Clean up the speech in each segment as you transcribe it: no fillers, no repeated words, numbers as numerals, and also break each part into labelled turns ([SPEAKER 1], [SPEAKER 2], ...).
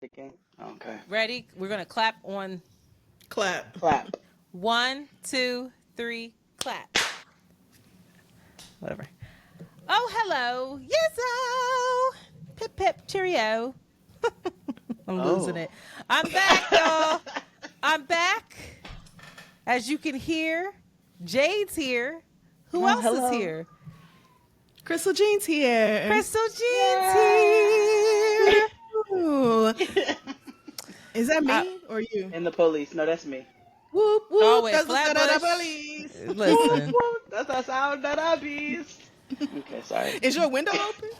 [SPEAKER 1] Okay. Okay.
[SPEAKER 2] Ready? We're gonna clap on
[SPEAKER 3] Clap.
[SPEAKER 1] Clap.
[SPEAKER 2] 1, 2, 3, clap. Whatever. Oh, hello, Yizzo. Pip pip, cheerio. I'm losing
[SPEAKER 1] Oh.
[SPEAKER 2] it. I'm back, y'all. I'm back. As you can hear, Jade's here. Who
[SPEAKER 1] Oh,
[SPEAKER 2] else is
[SPEAKER 1] hello.
[SPEAKER 2] here?
[SPEAKER 3] Crystal Jean's here.
[SPEAKER 2] Crystal Jean's here.
[SPEAKER 3] Ooh. Is that me
[SPEAKER 2] Uh,
[SPEAKER 3] or you?
[SPEAKER 1] And the police. No, that's me.
[SPEAKER 3] Whoop whoop.
[SPEAKER 2] Oh, wait,
[SPEAKER 3] That's the sound of the
[SPEAKER 2] Flatbush.
[SPEAKER 3] police.
[SPEAKER 2] Listen.
[SPEAKER 1] That's the sound that I beast. Okay, sorry.
[SPEAKER 3] Is your window open?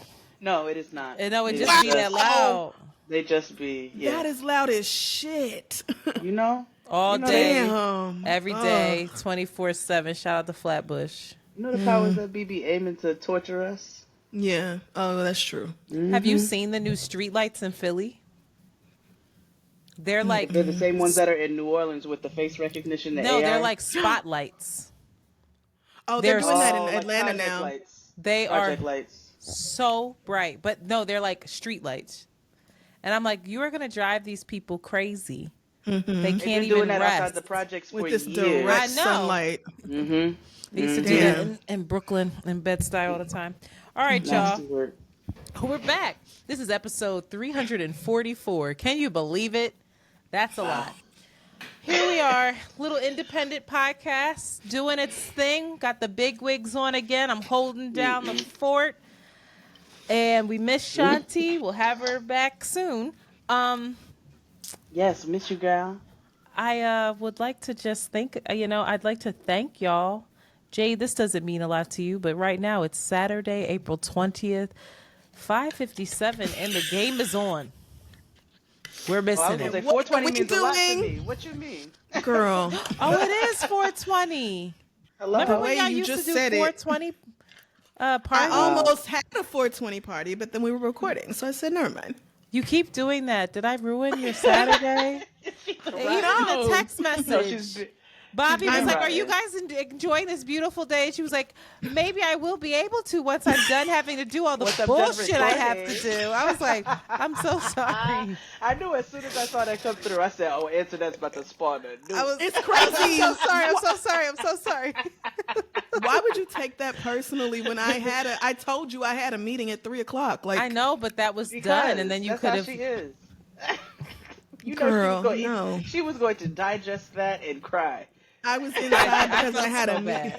[SPEAKER 1] No, it is not.
[SPEAKER 2] No, it
[SPEAKER 1] It
[SPEAKER 2] just
[SPEAKER 1] is
[SPEAKER 2] be that loud.
[SPEAKER 1] They just be, yeah.
[SPEAKER 3] That is loud as shit.
[SPEAKER 1] You know?
[SPEAKER 2] All
[SPEAKER 1] You know
[SPEAKER 2] day,
[SPEAKER 3] Damn.
[SPEAKER 2] every day, 24/7. Shout out to Flatbush.
[SPEAKER 1] You know the powers that be aiming to torture us?
[SPEAKER 3] Yeah. Oh, that's true.
[SPEAKER 2] Have you seen the new streetlights in Philly? They're like
[SPEAKER 1] They're the same ones that are in New Orleans with the face recognition, the
[SPEAKER 2] no,
[SPEAKER 1] AI?
[SPEAKER 2] they're like spotlights.
[SPEAKER 3] Oh, they're
[SPEAKER 2] There's-
[SPEAKER 3] doing that in
[SPEAKER 1] like
[SPEAKER 3] Atlanta
[SPEAKER 1] project
[SPEAKER 3] now.
[SPEAKER 1] Lights.
[SPEAKER 2] They
[SPEAKER 1] Project
[SPEAKER 2] are
[SPEAKER 1] lights.
[SPEAKER 2] so bright, but no, they're like streetlights. And I'm like, you are gonna drive these people crazy. They
[SPEAKER 1] They've been
[SPEAKER 2] can't
[SPEAKER 1] doing
[SPEAKER 2] even
[SPEAKER 1] that
[SPEAKER 2] rest.
[SPEAKER 1] outside the projects
[SPEAKER 3] With
[SPEAKER 1] for
[SPEAKER 3] this
[SPEAKER 1] years.
[SPEAKER 3] direct
[SPEAKER 2] I know.
[SPEAKER 3] sunlight.
[SPEAKER 1] Mm-hmm.
[SPEAKER 2] They used to do
[SPEAKER 3] Yeah.
[SPEAKER 2] that in Brooklyn and Bed-Stuy all the time. All right,
[SPEAKER 1] Nasty
[SPEAKER 2] y'all.
[SPEAKER 1] word.
[SPEAKER 2] We're back. This is episode 344. Can you believe it? That's a lot. Here we are, little independent podcast doing its thing. Got the big wigs on again. I'm holding down the fort. And we miss Shanti. We'll have her back soon.
[SPEAKER 1] Yes, miss you, girl.
[SPEAKER 2] I would like to just I'd like to thank y'all. Jay, this doesn't mean a lot to you, but right now it's Saturday, April 20th, 5:57, and the game is on. We're
[SPEAKER 1] Oh, I was
[SPEAKER 2] missing
[SPEAKER 1] gonna say
[SPEAKER 2] it.
[SPEAKER 1] 420
[SPEAKER 3] what you
[SPEAKER 1] means a lot to
[SPEAKER 3] doing?
[SPEAKER 1] me. What you mean?
[SPEAKER 3] Girl.
[SPEAKER 2] Oh, it is 420.
[SPEAKER 1] Hello.
[SPEAKER 2] Remember
[SPEAKER 3] The
[SPEAKER 2] when
[SPEAKER 3] way
[SPEAKER 2] y'all
[SPEAKER 3] you
[SPEAKER 2] used to
[SPEAKER 3] just
[SPEAKER 2] do
[SPEAKER 3] said it.
[SPEAKER 2] 420
[SPEAKER 3] I
[SPEAKER 2] parties?
[SPEAKER 3] almost had a 420 party, but then we were recording, so I said, never mind.
[SPEAKER 2] You keep doing that. Did I ruin your Saturday? Even
[SPEAKER 3] No.
[SPEAKER 2] the text
[SPEAKER 1] No,
[SPEAKER 2] message. Bobby was
[SPEAKER 1] been
[SPEAKER 2] like,
[SPEAKER 1] right.
[SPEAKER 2] "Are you guys enjoying this beautiful day?" She was like, "Maybe I will be able to once I'm done having to do all the
[SPEAKER 1] Once I'm done
[SPEAKER 2] bullshit I have to
[SPEAKER 1] recording."
[SPEAKER 2] do." I was like, "I'm so sorry."
[SPEAKER 1] I knew as soon as I saw that come through, I said, "Oh, internet's about to spawn a new."
[SPEAKER 3] It's crazy.
[SPEAKER 2] I'm so sorry. I'm so sorry. I'm so sorry.
[SPEAKER 3] Why would you take that personally when I told you I had a meeting at 3:00? Like,
[SPEAKER 2] I know, but that was
[SPEAKER 1] Because
[SPEAKER 2] done, and then you
[SPEAKER 1] that's
[SPEAKER 2] could
[SPEAKER 1] how
[SPEAKER 2] have.
[SPEAKER 1] she is. You
[SPEAKER 3] Girl,
[SPEAKER 1] know
[SPEAKER 3] no.
[SPEAKER 1] she was going to digest that and cry.
[SPEAKER 3] I was inside because
[SPEAKER 2] felt
[SPEAKER 3] I had
[SPEAKER 2] so
[SPEAKER 3] a meeting.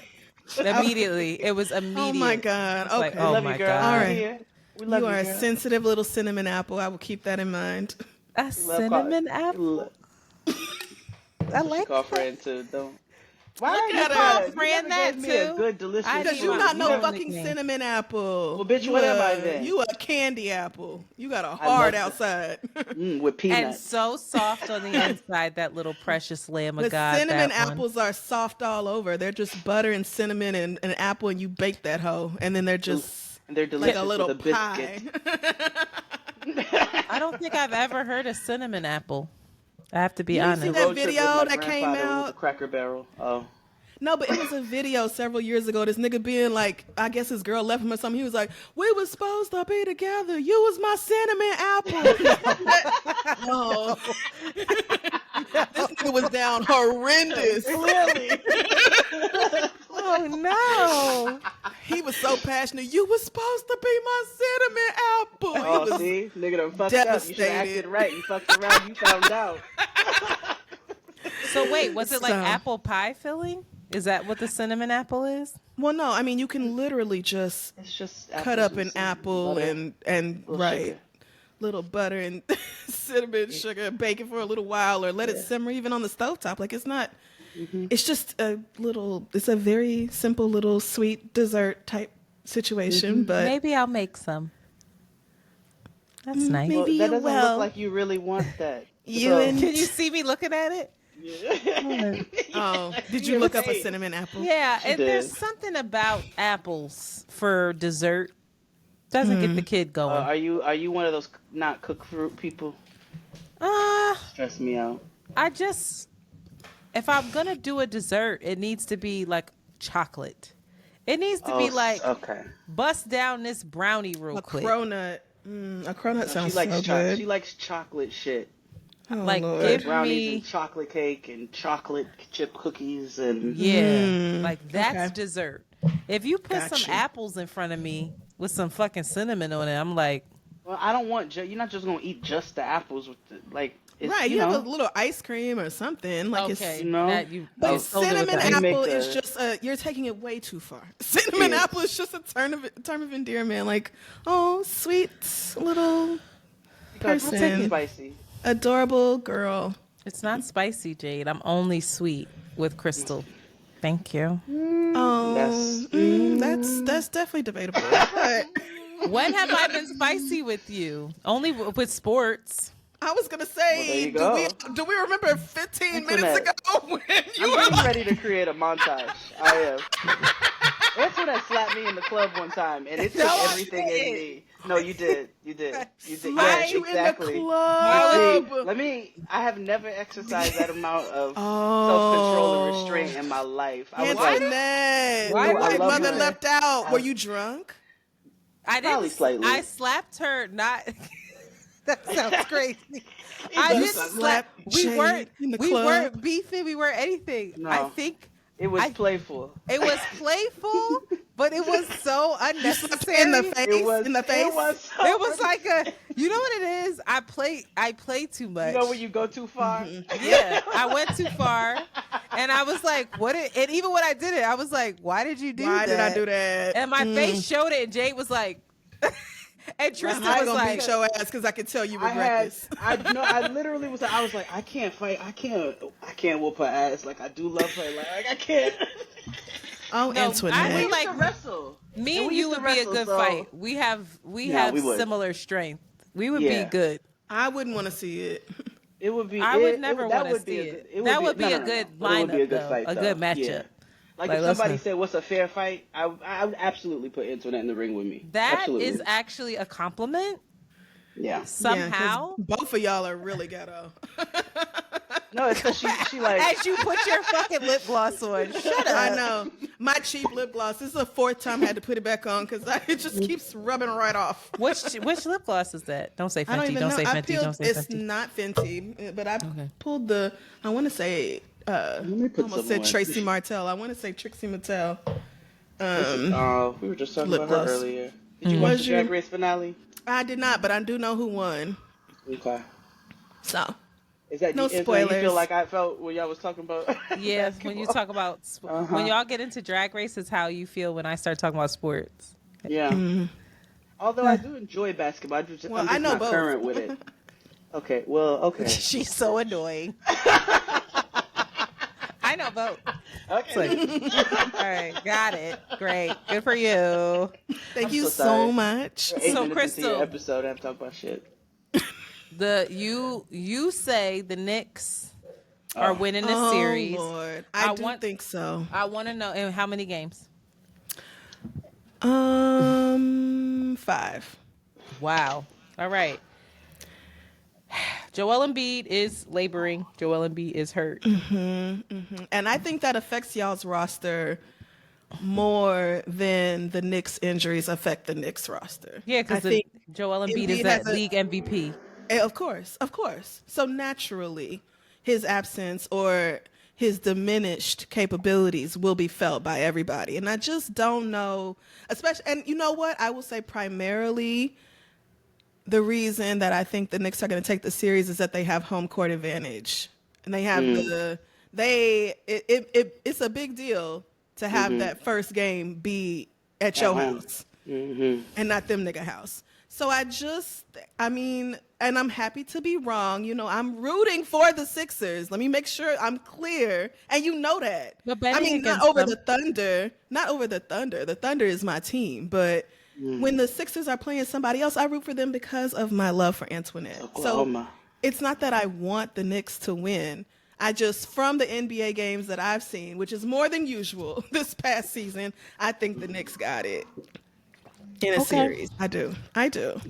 [SPEAKER 2] bad. Immediately, it was immediate.
[SPEAKER 3] Oh my God.
[SPEAKER 2] It's like,
[SPEAKER 3] Okay.
[SPEAKER 2] oh
[SPEAKER 1] we love
[SPEAKER 2] my
[SPEAKER 1] you, girl.
[SPEAKER 2] God.
[SPEAKER 3] All
[SPEAKER 1] We're
[SPEAKER 3] right.
[SPEAKER 1] here. We love
[SPEAKER 3] You
[SPEAKER 1] you,
[SPEAKER 3] are a
[SPEAKER 1] girl.
[SPEAKER 3] sensitive little cinnamon apple. I will keep that in mind.
[SPEAKER 2] A
[SPEAKER 1] We love
[SPEAKER 2] cinnamon
[SPEAKER 1] call-
[SPEAKER 2] apple.
[SPEAKER 1] That's
[SPEAKER 2] I
[SPEAKER 1] what she
[SPEAKER 2] like
[SPEAKER 1] call
[SPEAKER 2] that.
[SPEAKER 1] friend too. Don't. Why
[SPEAKER 3] Look
[SPEAKER 1] you
[SPEAKER 3] at her.
[SPEAKER 1] call
[SPEAKER 2] Call friend
[SPEAKER 1] you
[SPEAKER 2] that,
[SPEAKER 1] never gave me a
[SPEAKER 2] too?
[SPEAKER 1] good, delicious.
[SPEAKER 2] I
[SPEAKER 3] Because
[SPEAKER 2] need
[SPEAKER 3] you're
[SPEAKER 2] my-
[SPEAKER 3] not no
[SPEAKER 2] my
[SPEAKER 3] fucking
[SPEAKER 2] nickname.
[SPEAKER 3] cinnamon apple.
[SPEAKER 1] Well, bitch, what am I then?
[SPEAKER 3] You a candy apple. You got a
[SPEAKER 1] love
[SPEAKER 3] hard
[SPEAKER 1] that.
[SPEAKER 3] outside.
[SPEAKER 1] With
[SPEAKER 2] And
[SPEAKER 1] peanuts.
[SPEAKER 2] so soft on the inside, that little precious lamb of
[SPEAKER 3] The
[SPEAKER 2] God.
[SPEAKER 3] cinnamon
[SPEAKER 2] that one.
[SPEAKER 3] apples are soft all over. They're just butter and cinnamon and apple, and you bake that hoe, and then they're just
[SPEAKER 1] and they're
[SPEAKER 3] like
[SPEAKER 1] delicious
[SPEAKER 3] a little
[SPEAKER 1] with a
[SPEAKER 3] pie.
[SPEAKER 1] biscuit.
[SPEAKER 2] I don't think I've ever heard a cinnamon apple. I have to be
[SPEAKER 3] You didn't see
[SPEAKER 2] honest.
[SPEAKER 3] that
[SPEAKER 1] Road trip with
[SPEAKER 3] video
[SPEAKER 1] my
[SPEAKER 3] that came
[SPEAKER 1] grandfather was a
[SPEAKER 3] out?
[SPEAKER 1] Cracker Barrel. Oh.
[SPEAKER 3] No, but it was a video several years ago. This nigga being like, I guess his girl left him or something. He was like, "We was supposed to be together. You was my cinnamon apple." Oh. This nigga was down horrendous.
[SPEAKER 1] Clearly.
[SPEAKER 2] Oh no!
[SPEAKER 3] He was so passionate. You was supposed to be my cinnamon apple. He
[SPEAKER 1] Oh,
[SPEAKER 3] was
[SPEAKER 1] see? Nigga done fucked up. You should have
[SPEAKER 3] devastated.
[SPEAKER 1] acted right. You fucked around. You found out.
[SPEAKER 2] So wait, was it like
[SPEAKER 3] So-
[SPEAKER 2] apple pie filling? Is that what the cinnamon apple is?
[SPEAKER 3] Well, no, I mean you can literally just
[SPEAKER 1] It's just
[SPEAKER 3] cut
[SPEAKER 1] apples
[SPEAKER 3] up
[SPEAKER 1] with
[SPEAKER 3] an
[SPEAKER 1] some
[SPEAKER 3] apple
[SPEAKER 1] butter,
[SPEAKER 3] and
[SPEAKER 1] little
[SPEAKER 3] right.
[SPEAKER 1] sugar.
[SPEAKER 3] Little butter and cinnamon sugar, bake it for a little while or let it simmer even on the stovetop. Like it's not, it's just it's a very simple little sweet dessert type situation. But
[SPEAKER 2] Maybe I'll make some. That's nice.
[SPEAKER 3] maybe-
[SPEAKER 1] Well,
[SPEAKER 3] you
[SPEAKER 1] that doesn't
[SPEAKER 3] will.
[SPEAKER 1] look like you really want that.
[SPEAKER 3] You and-
[SPEAKER 2] Can you see me looking at it?
[SPEAKER 3] oh, did you look up a cinnamon apple?
[SPEAKER 2] Yeah, and
[SPEAKER 1] did.
[SPEAKER 2] there's something about apples for dessert. Doesn't get the kid going.
[SPEAKER 1] Are you one of those not cooked fruit people? Stress me out.
[SPEAKER 2] If I'm gonna do a dessert, it needs to be like chocolate. It needs to be like
[SPEAKER 1] okay.
[SPEAKER 2] bust down this brownie real
[SPEAKER 3] A
[SPEAKER 2] quick.
[SPEAKER 3] cronut. A cronut sounds
[SPEAKER 1] She likes
[SPEAKER 3] so good.
[SPEAKER 1] She likes chocolate shit.
[SPEAKER 3] Oh,
[SPEAKER 2] Like,
[SPEAKER 3] Lord.
[SPEAKER 2] give
[SPEAKER 1] Brownies
[SPEAKER 2] me
[SPEAKER 1] and chocolate cake and chocolate chip cookies and
[SPEAKER 2] like that's
[SPEAKER 3] okay.
[SPEAKER 2] dessert. If you put some
[SPEAKER 3] Gotcha.
[SPEAKER 2] apples in front of me with some fucking cinnamon on it, I'm like,
[SPEAKER 1] well, I don't want. You're not just gonna eat just the apples with the like. It's,
[SPEAKER 3] Right,
[SPEAKER 1] you
[SPEAKER 3] you have
[SPEAKER 1] know,
[SPEAKER 3] a little ice cream or something. Like
[SPEAKER 2] okay,
[SPEAKER 3] it's.
[SPEAKER 1] you know,
[SPEAKER 2] that you.
[SPEAKER 3] But
[SPEAKER 2] I sold it with
[SPEAKER 3] cinnamon
[SPEAKER 2] the
[SPEAKER 1] You
[SPEAKER 2] ice.
[SPEAKER 1] make
[SPEAKER 3] apple
[SPEAKER 1] the-
[SPEAKER 3] is just you're taking it way too far. Cinnamon
[SPEAKER 1] Yes.
[SPEAKER 3] apple is just a term of endearment. Like, oh, sweet little
[SPEAKER 1] because
[SPEAKER 3] person.
[SPEAKER 1] it's spicy.
[SPEAKER 3] adorable girl.
[SPEAKER 2] It's not spicy, Jade. I'm only sweet with Crystal. Thank you.
[SPEAKER 3] Oh, that's definitely debatable. But
[SPEAKER 2] When have I been spicy with you? Only with sports.
[SPEAKER 3] I was gonna
[SPEAKER 1] Well, there
[SPEAKER 3] say,
[SPEAKER 1] you go.
[SPEAKER 3] do we remember 15 minutes
[SPEAKER 1] Antoinette.
[SPEAKER 3] ago when you
[SPEAKER 1] I'm
[SPEAKER 3] were
[SPEAKER 1] getting
[SPEAKER 3] like,
[SPEAKER 1] ready to create a montage. I am. Antoinette slapped me in the club one time, and it took
[SPEAKER 3] No, I
[SPEAKER 1] everything in
[SPEAKER 2] didn't.
[SPEAKER 1] me. No, you did. You did. You did.
[SPEAKER 3] slapped
[SPEAKER 1] Yeah,
[SPEAKER 3] you
[SPEAKER 1] exactly.
[SPEAKER 3] in the club?
[SPEAKER 1] See, I have never exercised that amount of
[SPEAKER 3] Oh.
[SPEAKER 1] self-control and restraint in my life. I was like,
[SPEAKER 3] Antoinette,
[SPEAKER 2] Why
[SPEAKER 3] your
[SPEAKER 2] would
[SPEAKER 3] white
[SPEAKER 2] you
[SPEAKER 3] mother
[SPEAKER 2] do that?
[SPEAKER 3] left out. Were you drunk?
[SPEAKER 2] I
[SPEAKER 1] Probably
[SPEAKER 2] didn't.
[SPEAKER 1] slightly.
[SPEAKER 2] I slapped her. Not. That sounds crazy. I
[SPEAKER 1] does
[SPEAKER 2] didn't
[SPEAKER 1] sound
[SPEAKER 2] slap. We
[SPEAKER 3] Jade
[SPEAKER 2] weren't.
[SPEAKER 3] in the
[SPEAKER 2] We
[SPEAKER 3] club.
[SPEAKER 2] weren't beefing. We weren't anything.
[SPEAKER 1] No.
[SPEAKER 2] I think
[SPEAKER 1] it was
[SPEAKER 2] I-
[SPEAKER 1] playful.
[SPEAKER 2] it was playful, but it was so unnecessary.
[SPEAKER 3] In the face.
[SPEAKER 1] It was.
[SPEAKER 3] in the face.
[SPEAKER 1] It was.
[SPEAKER 2] It was like a. You know what it is? I play too much.
[SPEAKER 1] You know when you go too far.
[SPEAKER 2] Yeah, I went too far, and I was like, "What?" And even when I did it, I was like, "Why did you do
[SPEAKER 3] Why
[SPEAKER 2] that?"
[SPEAKER 3] did I do that?
[SPEAKER 2] And my face showed it, and Jade was like, and Tristan
[SPEAKER 3] I'm
[SPEAKER 2] was
[SPEAKER 3] gonna
[SPEAKER 2] like,
[SPEAKER 3] beat your ass because I can tell you
[SPEAKER 1] I
[SPEAKER 3] regret
[SPEAKER 1] had,
[SPEAKER 3] this.
[SPEAKER 1] I literally was. I was like, I can't fight. I can't whoop her ass. Like I do love her. Like I can't.
[SPEAKER 3] Oh,
[SPEAKER 2] No,
[SPEAKER 3] Antoinette.
[SPEAKER 2] I
[SPEAKER 1] We
[SPEAKER 2] would
[SPEAKER 1] used
[SPEAKER 2] like-
[SPEAKER 1] to wrestle.
[SPEAKER 2] "Me
[SPEAKER 1] And
[SPEAKER 2] and
[SPEAKER 1] we
[SPEAKER 2] you
[SPEAKER 1] used to
[SPEAKER 2] would be a
[SPEAKER 1] wrestle,
[SPEAKER 2] good
[SPEAKER 1] so-
[SPEAKER 2] fight. We have
[SPEAKER 1] Yeah, we would.
[SPEAKER 2] similar strength. We would
[SPEAKER 1] Yeah.
[SPEAKER 2] be good.
[SPEAKER 3] I wouldn't want to see it.
[SPEAKER 1] It would be.
[SPEAKER 2] I would never
[SPEAKER 1] that
[SPEAKER 2] want to
[SPEAKER 1] would be
[SPEAKER 2] see
[SPEAKER 1] a
[SPEAKER 2] it.
[SPEAKER 1] good-
[SPEAKER 2] That would be
[SPEAKER 1] no,
[SPEAKER 2] a
[SPEAKER 1] no,
[SPEAKER 2] good
[SPEAKER 1] but it would be
[SPEAKER 2] lineup,
[SPEAKER 1] a good
[SPEAKER 2] though.
[SPEAKER 1] fight,
[SPEAKER 2] A
[SPEAKER 1] though.
[SPEAKER 2] good
[SPEAKER 1] Yeah.
[SPEAKER 2] matchup.
[SPEAKER 1] Like
[SPEAKER 2] Like,
[SPEAKER 1] if somebody
[SPEAKER 2] listen.
[SPEAKER 1] said, "What's a fair fight?" I would absolutely put Antoinette in the ring with me.
[SPEAKER 2] That
[SPEAKER 1] absolutely.
[SPEAKER 2] is actually a compliment.
[SPEAKER 1] Yeah.
[SPEAKER 3] Yeah, 'cause
[SPEAKER 2] Somehow,
[SPEAKER 3] both of y'all are really ghetto.
[SPEAKER 1] No, it's because she like.
[SPEAKER 2] as you put your fucking lip gloss on. Shut up.
[SPEAKER 3] I know. My cheap lip gloss. This is the fourth time I had to put it back on because it just keeps rubbing right off.
[SPEAKER 2] Which lip gloss is that? Don't say
[SPEAKER 3] I don't
[SPEAKER 2] Fenty.
[SPEAKER 3] even
[SPEAKER 2] Don't
[SPEAKER 3] know.
[SPEAKER 2] say
[SPEAKER 3] I
[SPEAKER 2] Fenty.
[SPEAKER 3] peeled,
[SPEAKER 2] Don't say
[SPEAKER 3] it's
[SPEAKER 2] Fenty.
[SPEAKER 3] not Fenty, but I
[SPEAKER 2] Okay.
[SPEAKER 3] pulled the. I want to say.
[SPEAKER 1] me put
[SPEAKER 3] Almost
[SPEAKER 1] some
[SPEAKER 3] said
[SPEAKER 1] on.
[SPEAKER 3] Tracy Martell. I want to say Trixie Mattel.
[SPEAKER 1] We were just talking
[SPEAKER 3] lip
[SPEAKER 1] about
[SPEAKER 3] gloss.
[SPEAKER 1] her earlier. Did you
[SPEAKER 3] Was
[SPEAKER 1] watch the
[SPEAKER 3] you?
[SPEAKER 1] Drag Race finale?
[SPEAKER 3] I did not, but I do know who won.
[SPEAKER 1] Okay.
[SPEAKER 3] So
[SPEAKER 1] Is that
[SPEAKER 3] No
[SPEAKER 1] is that you
[SPEAKER 3] spoilers.
[SPEAKER 1] feel like I felt when y'all was talking about?
[SPEAKER 2] Yeah, when you talk about when y'all get into drag races, how you feel when I start talking about sports.
[SPEAKER 1] Yeah. Although I do enjoy basketball, I'm just
[SPEAKER 3] I know
[SPEAKER 1] not
[SPEAKER 3] both.
[SPEAKER 1] current with it. Okay. Well. Okay.
[SPEAKER 2] She's so annoying. I know both.
[SPEAKER 1] Okay.
[SPEAKER 2] All right, got it. Great, good for you.
[SPEAKER 3] thank
[SPEAKER 1] I'm
[SPEAKER 3] you
[SPEAKER 1] so
[SPEAKER 3] so
[SPEAKER 1] sorry.
[SPEAKER 3] much.
[SPEAKER 1] 8
[SPEAKER 2] So,
[SPEAKER 1] minutes into
[SPEAKER 2] Crystal-
[SPEAKER 1] your episode, I'm talking about shit.
[SPEAKER 2] You say the Knicks are winning this series.
[SPEAKER 3] Oh Lord,
[SPEAKER 2] I
[SPEAKER 3] I do
[SPEAKER 2] want-
[SPEAKER 3] think so.
[SPEAKER 2] I want to know in how many games.
[SPEAKER 3] 5.
[SPEAKER 2] Wow. All right. Joel Embiid is laboring. Joel Embiid is hurt.
[SPEAKER 3] And I think that affects y'all's roster more than the Knicks injuries affect the Knicks roster.
[SPEAKER 2] Yeah,
[SPEAKER 3] I
[SPEAKER 2] because
[SPEAKER 3] think
[SPEAKER 2] Joel Embiid is
[SPEAKER 3] Embiid
[SPEAKER 2] that
[SPEAKER 3] has a-
[SPEAKER 2] league MVP.
[SPEAKER 3] Of course. So naturally, his absence or his diminished capabilities will be felt by everybody. And I just don't know, especially, and you know what? I will say primarily the reason that I think the Knicks are going to take the series is that they have home court advantage. And they have it's a big deal to have that first game be at your
[SPEAKER 1] home.
[SPEAKER 3] house and not them nigga house. So and I'm happy to be wrong. You know, I'm rooting for the Sixers. Let me make sure I'm clear. And you know that.
[SPEAKER 2] But betting
[SPEAKER 3] not
[SPEAKER 2] against
[SPEAKER 3] over
[SPEAKER 2] them-
[SPEAKER 3] the Thunder. Not over the Thunder. The Thunder is my team. But when the Sixers are playing somebody else, I root for them because of my love for Antoinette.
[SPEAKER 1] Oklahoma.
[SPEAKER 3] So it's not that I want the Knicks to win. I just, from the NBA games that I've seen, which is more than usual this past season, I think the Knicks got it in a series. I do.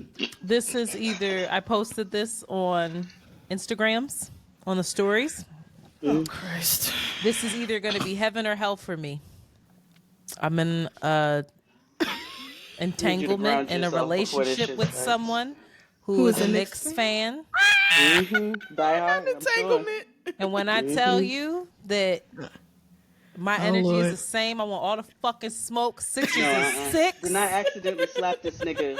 [SPEAKER 2] This is either I posted this on Instagrams on the stories.
[SPEAKER 3] Oh, Christ.
[SPEAKER 2] This is either going to be heaven or hell for me. I'm in entanglement in a
[SPEAKER 1] yourself before this
[SPEAKER 2] relationship
[SPEAKER 1] shit
[SPEAKER 2] with
[SPEAKER 1] starts.
[SPEAKER 2] someone who is a Knicks fan.
[SPEAKER 1] Die hard. I'm sure.
[SPEAKER 3] Entanglement.
[SPEAKER 2] And when I tell you that my energy
[SPEAKER 3] Lord.
[SPEAKER 2] is the same, I want all the fucking smoke. Sixers
[SPEAKER 1] No,
[SPEAKER 2] and six.
[SPEAKER 1] Did not accidentally slap this nigga.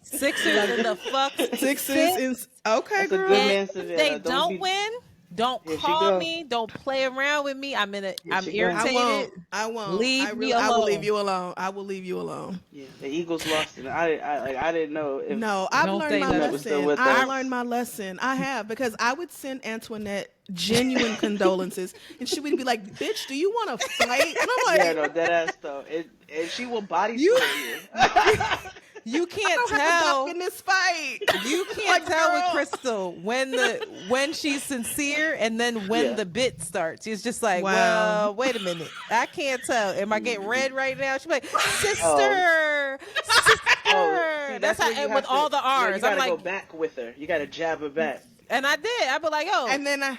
[SPEAKER 2] Sixers in the fuck.
[SPEAKER 3] Sixes in okay,
[SPEAKER 1] That's a
[SPEAKER 3] girl.
[SPEAKER 1] good
[SPEAKER 2] And
[SPEAKER 1] man,
[SPEAKER 2] if
[SPEAKER 1] Savannah.
[SPEAKER 2] they
[SPEAKER 1] Don't
[SPEAKER 2] don't
[SPEAKER 1] be-
[SPEAKER 2] win, don't
[SPEAKER 1] Here she
[SPEAKER 2] call
[SPEAKER 1] go.
[SPEAKER 2] me. Don't play around with me. I'm
[SPEAKER 1] she go.
[SPEAKER 2] irritated.
[SPEAKER 3] I won't.
[SPEAKER 2] Leave me
[SPEAKER 3] I will
[SPEAKER 2] alone.
[SPEAKER 3] leave you alone. I will leave you alone.
[SPEAKER 1] Yeah, the Eagles lost, and I didn't know if
[SPEAKER 3] No, I've
[SPEAKER 2] Don't
[SPEAKER 3] learned
[SPEAKER 2] say
[SPEAKER 3] my
[SPEAKER 2] nothing.
[SPEAKER 1] Was still
[SPEAKER 3] lesson.
[SPEAKER 1] with
[SPEAKER 3] I
[SPEAKER 1] us.
[SPEAKER 3] learned my lesson. I have, because I would send Antoinette genuine condolences, and she would be like, "Bitch, do you want to fight?" And I'm like,
[SPEAKER 1] Yeah, no, dead ass though. And she will body
[SPEAKER 3] You-
[SPEAKER 1] slam you.
[SPEAKER 2] You
[SPEAKER 3] I
[SPEAKER 2] can't
[SPEAKER 3] don't have a
[SPEAKER 2] tell.
[SPEAKER 3] dog in this fight.
[SPEAKER 2] You can't
[SPEAKER 3] Like,
[SPEAKER 2] tell
[SPEAKER 3] girl.
[SPEAKER 2] with Crystal when she's sincere and then when
[SPEAKER 1] Yeah.
[SPEAKER 2] the bit starts. It's just like,
[SPEAKER 3] Wow.
[SPEAKER 2] well, wait a minute. I can't tell. Am I getting red right now? She's like, sister, sister.
[SPEAKER 1] See,
[SPEAKER 2] That's
[SPEAKER 1] where
[SPEAKER 2] how,
[SPEAKER 1] you
[SPEAKER 2] and
[SPEAKER 1] have
[SPEAKER 2] with all the
[SPEAKER 1] you
[SPEAKER 2] R's. I'm
[SPEAKER 1] gotta
[SPEAKER 2] like,
[SPEAKER 1] go back with her. You gotta jab her back.
[SPEAKER 2] and I did. I'd be like, yo.
[SPEAKER 3] And then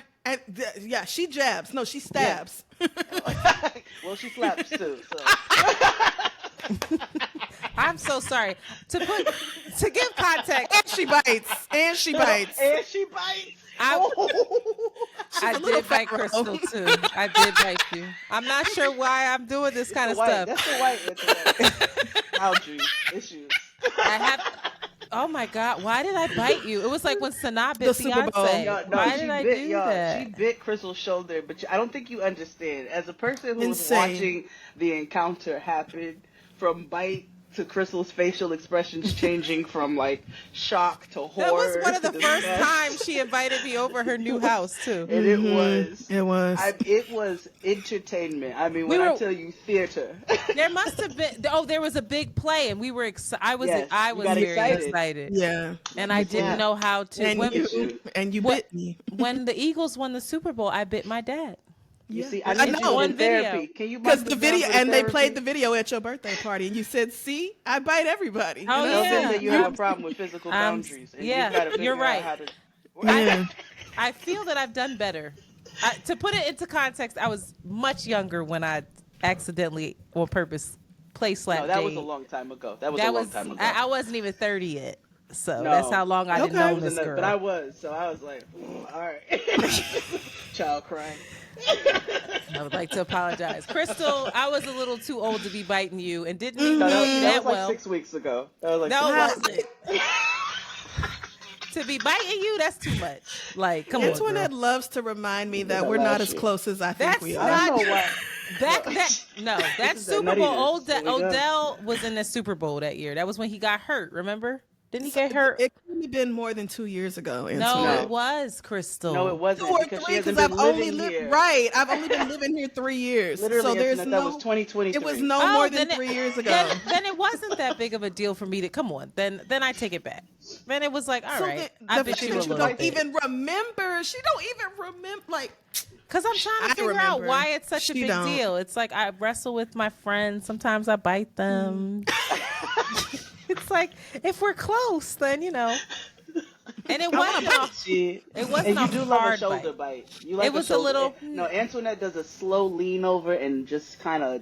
[SPEAKER 3] yeah, she jabs. No, she stabs.
[SPEAKER 1] Well, she slaps too. So.
[SPEAKER 2] I'm so sorry. To give context,
[SPEAKER 3] And she bites. And she bites.
[SPEAKER 1] And she bites.
[SPEAKER 2] I
[SPEAKER 3] a little
[SPEAKER 2] did bite
[SPEAKER 3] pharaoh.
[SPEAKER 2] Crystal too. I did bite you. I'm not sure why I'm doing this kind of
[SPEAKER 1] White.
[SPEAKER 2] stuff.
[SPEAKER 1] That's the white. Boundaries, issues.
[SPEAKER 2] I have. Oh my God! Why did I bite you? It was like when Sanaa bit
[SPEAKER 3] The Super Bowl.
[SPEAKER 2] Beyonce.
[SPEAKER 1] Yo, no,
[SPEAKER 2] Why
[SPEAKER 1] she
[SPEAKER 2] did I
[SPEAKER 1] bit,
[SPEAKER 2] do
[SPEAKER 1] yo,
[SPEAKER 2] that?
[SPEAKER 1] She bit Crystal's shoulder, but I don't think you understand. As a person who was
[SPEAKER 3] Insane.
[SPEAKER 1] watching the encounter happen, from bite to Crystal's facial expressions changing from like shock to horror.
[SPEAKER 2] That was one of
[SPEAKER 1] to
[SPEAKER 2] the first
[SPEAKER 1] disgust.
[SPEAKER 2] times she invited me over her new house too.
[SPEAKER 1] And it was.
[SPEAKER 3] It was.
[SPEAKER 1] It was entertainment. I mean,
[SPEAKER 2] We
[SPEAKER 1] when I
[SPEAKER 2] were-
[SPEAKER 1] tell you theater.
[SPEAKER 2] There must have been. Oh, there was a big play, and we were excited. I was.
[SPEAKER 1] Yes,
[SPEAKER 2] I
[SPEAKER 1] you
[SPEAKER 2] was
[SPEAKER 1] got
[SPEAKER 2] very
[SPEAKER 1] excited.
[SPEAKER 2] excited.
[SPEAKER 3] Yeah.
[SPEAKER 2] And I didn't
[SPEAKER 1] Yeah.
[SPEAKER 2] know how to.
[SPEAKER 3] And you
[SPEAKER 2] What-
[SPEAKER 3] bit me.
[SPEAKER 2] when the Eagles won the Super Bowl, I bit my dad.
[SPEAKER 1] You
[SPEAKER 3] Yeah.
[SPEAKER 1] see, I
[SPEAKER 3] I
[SPEAKER 1] need
[SPEAKER 3] know.
[SPEAKER 1] you
[SPEAKER 2] One
[SPEAKER 1] in therapy.
[SPEAKER 2] video.
[SPEAKER 1] Can you
[SPEAKER 3] Because
[SPEAKER 1] mark
[SPEAKER 3] the
[SPEAKER 1] this down
[SPEAKER 3] video,
[SPEAKER 1] for the
[SPEAKER 3] and they
[SPEAKER 1] therapy?
[SPEAKER 3] played the video at your birthday party, and you said, "See, I bite everybody."
[SPEAKER 2] Oh,
[SPEAKER 3] And I
[SPEAKER 1] Tell
[SPEAKER 2] yeah.
[SPEAKER 1] them
[SPEAKER 3] said,
[SPEAKER 1] that you have a problem with physical boundaries. And
[SPEAKER 2] yeah,
[SPEAKER 1] you gotta figure
[SPEAKER 2] you're right.
[SPEAKER 1] Out how to,
[SPEAKER 3] Yeah.
[SPEAKER 2] I feel that I've done better. To put it into context, I was much younger when I accidentally, on purpose, play slap
[SPEAKER 1] No, that was
[SPEAKER 2] Jade.
[SPEAKER 1] a long time ago. That was a long time ago.
[SPEAKER 2] I wasn't even 30 yet. So
[SPEAKER 1] No.
[SPEAKER 2] that's how long I didn't
[SPEAKER 3] Okay.
[SPEAKER 2] know this girl.
[SPEAKER 1] But I was, so I was like, all right. Child crying.
[SPEAKER 2] I would like to apologize. Crystal, I was a little too old to be biting you and didn't even
[SPEAKER 1] No,
[SPEAKER 2] know
[SPEAKER 1] that,
[SPEAKER 2] you
[SPEAKER 1] that
[SPEAKER 2] that
[SPEAKER 1] was like
[SPEAKER 2] well.
[SPEAKER 1] 6 weeks ago. That was like
[SPEAKER 2] No, it
[SPEAKER 1] 6
[SPEAKER 2] wasn't. To be biting you, that's too much. Like, come on,
[SPEAKER 3] Antoinette
[SPEAKER 2] girl.
[SPEAKER 3] loves to remind me that
[SPEAKER 1] Yeah,
[SPEAKER 3] we're not
[SPEAKER 1] last
[SPEAKER 3] as
[SPEAKER 1] year.
[SPEAKER 3] close as I think
[SPEAKER 2] That's
[SPEAKER 3] we
[SPEAKER 1] I
[SPEAKER 3] are.
[SPEAKER 1] don't know why.
[SPEAKER 2] That
[SPEAKER 1] This is that
[SPEAKER 2] Super Bowl.
[SPEAKER 1] nuttiness. There we go.
[SPEAKER 2] Odell was in the Super Bowl that year. That was when he got hurt. Remember? Didn't he get hurt?
[SPEAKER 3] It couldn't have been more than 2 years ago.
[SPEAKER 2] No,
[SPEAKER 3] Antoinette.
[SPEAKER 2] it was Crystal.
[SPEAKER 1] No, it wasn't.
[SPEAKER 3] 2 or
[SPEAKER 1] because
[SPEAKER 3] 3,
[SPEAKER 1] she hasn't
[SPEAKER 3] because
[SPEAKER 1] been
[SPEAKER 3] I've only
[SPEAKER 1] living here.
[SPEAKER 3] lived right. I've only been living here 3 years.
[SPEAKER 1] Literally,
[SPEAKER 3] so there's
[SPEAKER 1] Antoinette,
[SPEAKER 3] no.
[SPEAKER 1] that was 2023.
[SPEAKER 3] It was no
[SPEAKER 2] Oh,
[SPEAKER 3] more than
[SPEAKER 2] then
[SPEAKER 3] 3 years ago.
[SPEAKER 2] Then it wasn't that big of a deal for me to come on. Then I take it back. Then it was like, all
[SPEAKER 3] So
[SPEAKER 2] right,
[SPEAKER 3] the
[SPEAKER 2] I
[SPEAKER 3] fact
[SPEAKER 2] bet you a
[SPEAKER 3] that
[SPEAKER 2] little
[SPEAKER 3] don't
[SPEAKER 2] bit.
[SPEAKER 3] even remember. She don't even remember. Like,
[SPEAKER 2] Because I'm trying to
[SPEAKER 3] I
[SPEAKER 2] figure out
[SPEAKER 3] remember.
[SPEAKER 2] why it's such a
[SPEAKER 3] She
[SPEAKER 2] big
[SPEAKER 3] don't.
[SPEAKER 2] deal. It's like I wrestle with my friends. Sometimes I bite them. It's like if we're close, then you know. And it wasn't. It wasn't
[SPEAKER 1] and you
[SPEAKER 2] a
[SPEAKER 1] do love
[SPEAKER 2] hard
[SPEAKER 1] a shoulder bite. You like
[SPEAKER 2] It was a
[SPEAKER 1] shoulder.
[SPEAKER 2] little-
[SPEAKER 1] No, Antoinette does a slow lean over and just kind of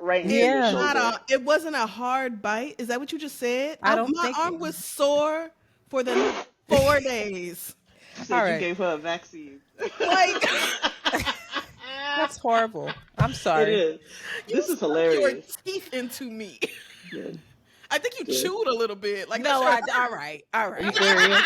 [SPEAKER 1] right into
[SPEAKER 2] Yeah.
[SPEAKER 1] your
[SPEAKER 3] not
[SPEAKER 1] shoulder.
[SPEAKER 3] it wasn't a hard bite. Is that what you just said?
[SPEAKER 2] I don't
[SPEAKER 3] My
[SPEAKER 2] think
[SPEAKER 3] arm
[SPEAKER 2] it-
[SPEAKER 3] was sore for the 4 days.
[SPEAKER 1] So
[SPEAKER 2] All
[SPEAKER 1] you
[SPEAKER 2] right.
[SPEAKER 1] gave her a vaccine.
[SPEAKER 3] Like,
[SPEAKER 2] That's horrible. I'm
[SPEAKER 1] It
[SPEAKER 2] sorry.
[SPEAKER 1] is. This is
[SPEAKER 3] your
[SPEAKER 1] hilarious.
[SPEAKER 3] teeth into me.
[SPEAKER 1] Yeah.
[SPEAKER 3] I think you chewed a little bit. Like,
[SPEAKER 2] No,
[SPEAKER 3] that's
[SPEAKER 2] all right.
[SPEAKER 1] Vegetarian?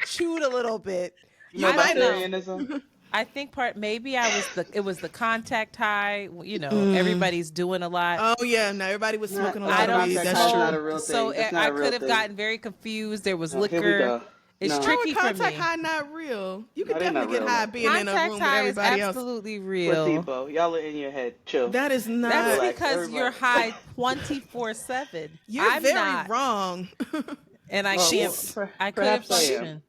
[SPEAKER 2] Chewed a little bit.
[SPEAKER 1] You
[SPEAKER 2] I don't know.
[SPEAKER 1] vegetarianism?
[SPEAKER 2] I think maybe it was the contact high. You know, everybody's doing a lot.
[SPEAKER 3] Oh yeah, no, everybody was smoking a
[SPEAKER 1] No,
[SPEAKER 3] lot
[SPEAKER 2] I
[SPEAKER 3] of
[SPEAKER 2] don't
[SPEAKER 3] weed.
[SPEAKER 1] contact
[SPEAKER 3] That's
[SPEAKER 1] high is
[SPEAKER 3] true.
[SPEAKER 1] not a real thing.
[SPEAKER 2] So
[SPEAKER 1] That's not
[SPEAKER 2] I
[SPEAKER 1] a real
[SPEAKER 2] could have
[SPEAKER 1] thing.
[SPEAKER 2] gotten very confused. There was
[SPEAKER 1] Oh, here we
[SPEAKER 2] liquor.
[SPEAKER 1] go.
[SPEAKER 2] It's
[SPEAKER 1] No.
[SPEAKER 3] No,
[SPEAKER 2] tricky for
[SPEAKER 3] contact
[SPEAKER 2] me.
[SPEAKER 3] high not real. You
[SPEAKER 1] No,
[SPEAKER 3] can
[SPEAKER 1] they're not
[SPEAKER 3] definitely get
[SPEAKER 1] real.
[SPEAKER 3] high being in a
[SPEAKER 2] Contact
[SPEAKER 3] room with
[SPEAKER 2] high is
[SPEAKER 3] everybody else.
[SPEAKER 2] absolutely real.
[SPEAKER 1] Placebo. Y'all are in your head. Chill.
[SPEAKER 3] That is not.
[SPEAKER 2] That's
[SPEAKER 1] Relax,
[SPEAKER 2] because
[SPEAKER 1] everybody.
[SPEAKER 2] you're high 24/7.
[SPEAKER 3] You're
[SPEAKER 2] I'm
[SPEAKER 3] very
[SPEAKER 2] not,
[SPEAKER 3] wrong.
[SPEAKER 2] and I
[SPEAKER 1] Well,
[SPEAKER 2] can't.
[SPEAKER 1] well,
[SPEAKER 2] I
[SPEAKER 1] perhaps
[SPEAKER 2] couldn't
[SPEAKER 1] I am.
[SPEAKER 2] function.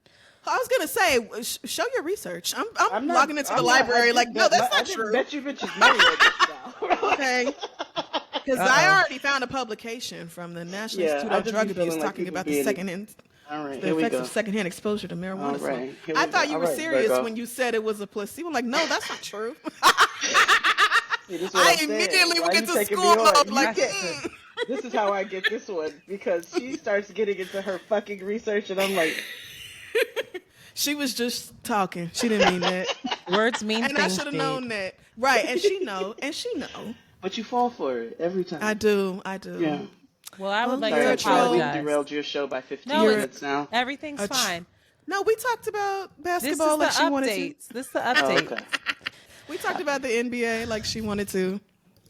[SPEAKER 3] I was gonna say, show your research. I'm
[SPEAKER 1] not-
[SPEAKER 3] logging into the
[SPEAKER 1] I'm
[SPEAKER 3] library.
[SPEAKER 1] not-
[SPEAKER 3] Like, no, that's
[SPEAKER 1] I
[SPEAKER 3] not
[SPEAKER 1] didn't
[SPEAKER 3] true.
[SPEAKER 1] bet you bitches money on this now.
[SPEAKER 3] Okay. Because I already found a publication from the National
[SPEAKER 1] Yeah,
[SPEAKER 3] Institute
[SPEAKER 1] I
[SPEAKER 3] of
[SPEAKER 1] just
[SPEAKER 3] Drug
[SPEAKER 1] be
[SPEAKER 3] Abuse
[SPEAKER 1] feeling like
[SPEAKER 3] talking
[SPEAKER 1] people
[SPEAKER 3] about the
[SPEAKER 1] getting-
[SPEAKER 3] secondhand,
[SPEAKER 1] All right,
[SPEAKER 3] the
[SPEAKER 1] here we
[SPEAKER 3] effects
[SPEAKER 1] go.
[SPEAKER 3] of secondhand exposure to marijuana
[SPEAKER 1] All
[SPEAKER 3] smoke.
[SPEAKER 1] right, here
[SPEAKER 3] I
[SPEAKER 1] we
[SPEAKER 3] thought
[SPEAKER 1] go.
[SPEAKER 3] you
[SPEAKER 1] All
[SPEAKER 3] were
[SPEAKER 1] right,
[SPEAKER 3] serious
[SPEAKER 1] Virgo.
[SPEAKER 3] when you said it was a placebo. Like, no, that's not true.
[SPEAKER 1] See, this is what
[SPEAKER 3] I
[SPEAKER 1] I'm saying.
[SPEAKER 3] immediately
[SPEAKER 1] Why
[SPEAKER 3] went
[SPEAKER 1] you
[SPEAKER 3] into
[SPEAKER 1] taking me
[SPEAKER 3] school
[SPEAKER 1] hard?
[SPEAKER 3] mode. Like,
[SPEAKER 2] That's
[SPEAKER 1] This is how I get this one, because she starts getting into her fucking research, and I'm like,
[SPEAKER 3] She was just talking. She didn't mean that.
[SPEAKER 2] Words mean
[SPEAKER 3] And I
[SPEAKER 2] things,
[SPEAKER 3] should have
[SPEAKER 2] Jade.
[SPEAKER 3] known that. Right. And she know. And she know.
[SPEAKER 1] but you fall for it every time.
[SPEAKER 3] I do.
[SPEAKER 1] Yeah.
[SPEAKER 2] Well, I would like
[SPEAKER 1] Sorry,
[SPEAKER 3] You're
[SPEAKER 2] to
[SPEAKER 3] a
[SPEAKER 1] I'm sorry we
[SPEAKER 3] troll.
[SPEAKER 2] apologize.
[SPEAKER 1] derailed your show by 15
[SPEAKER 2] No,
[SPEAKER 1] minutes now.
[SPEAKER 2] everything's
[SPEAKER 3] A tr-
[SPEAKER 2] fine.
[SPEAKER 3] No, we talked about
[SPEAKER 2] This is
[SPEAKER 3] basketball
[SPEAKER 2] the
[SPEAKER 3] like she wanted to.
[SPEAKER 2] updates. This is the
[SPEAKER 1] Oh,
[SPEAKER 2] update.
[SPEAKER 1] okay.
[SPEAKER 3] We talked about the NBA like she wanted to.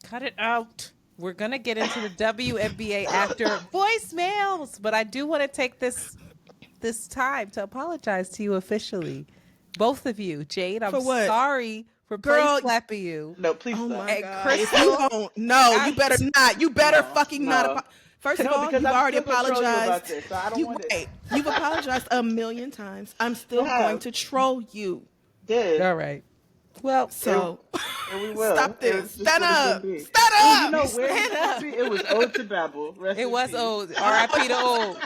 [SPEAKER 2] Cut it out. We're going to get into the WNBA after voicemails, but I do want to take this time to apologize to you officially. Both of you. Jade, I'm
[SPEAKER 3] For what?
[SPEAKER 2] sorry for
[SPEAKER 3] Girl,
[SPEAKER 2] play slapping you.
[SPEAKER 1] No, please
[SPEAKER 3] Oh
[SPEAKER 1] stop.
[SPEAKER 3] my
[SPEAKER 2] And
[SPEAKER 3] god!
[SPEAKER 2] Crissle-
[SPEAKER 3] If you won't, no, you better not. You better
[SPEAKER 1] No,
[SPEAKER 3] fucking
[SPEAKER 1] no.
[SPEAKER 3] not. First of
[SPEAKER 1] No,
[SPEAKER 3] all,
[SPEAKER 1] because
[SPEAKER 3] you've
[SPEAKER 1] I'm
[SPEAKER 3] already
[SPEAKER 1] still gonna troll you about
[SPEAKER 3] apologized.
[SPEAKER 1] this, so I don't want it.
[SPEAKER 3] You've apologized a million times. I'm still
[SPEAKER 1] You have.
[SPEAKER 3] going to troll you.
[SPEAKER 1] Did.
[SPEAKER 2] All right. Well,
[SPEAKER 3] So
[SPEAKER 1] And we will.
[SPEAKER 3] stop
[SPEAKER 1] It's
[SPEAKER 3] this.
[SPEAKER 1] just
[SPEAKER 3] Stand
[SPEAKER 1] what it's
[SPEAKER 3] up.
[SPEAKER 1] gonna be.
[SPEAKER 3] Stand
[SPEAKER 1] Oh,
[SPEAKER 3] up.
[SPEAKER 1] you know where
[SPEAKER 2] Stand up.
[SPEAKER 1] it was Ode to Babel. Rest
[SPEAKER 2] it
[SPEAKER 1] in
[SPEAKER 2] was
[SPEAKER 1] peace.
[SPEAKER 2] old. R.I.P. to old.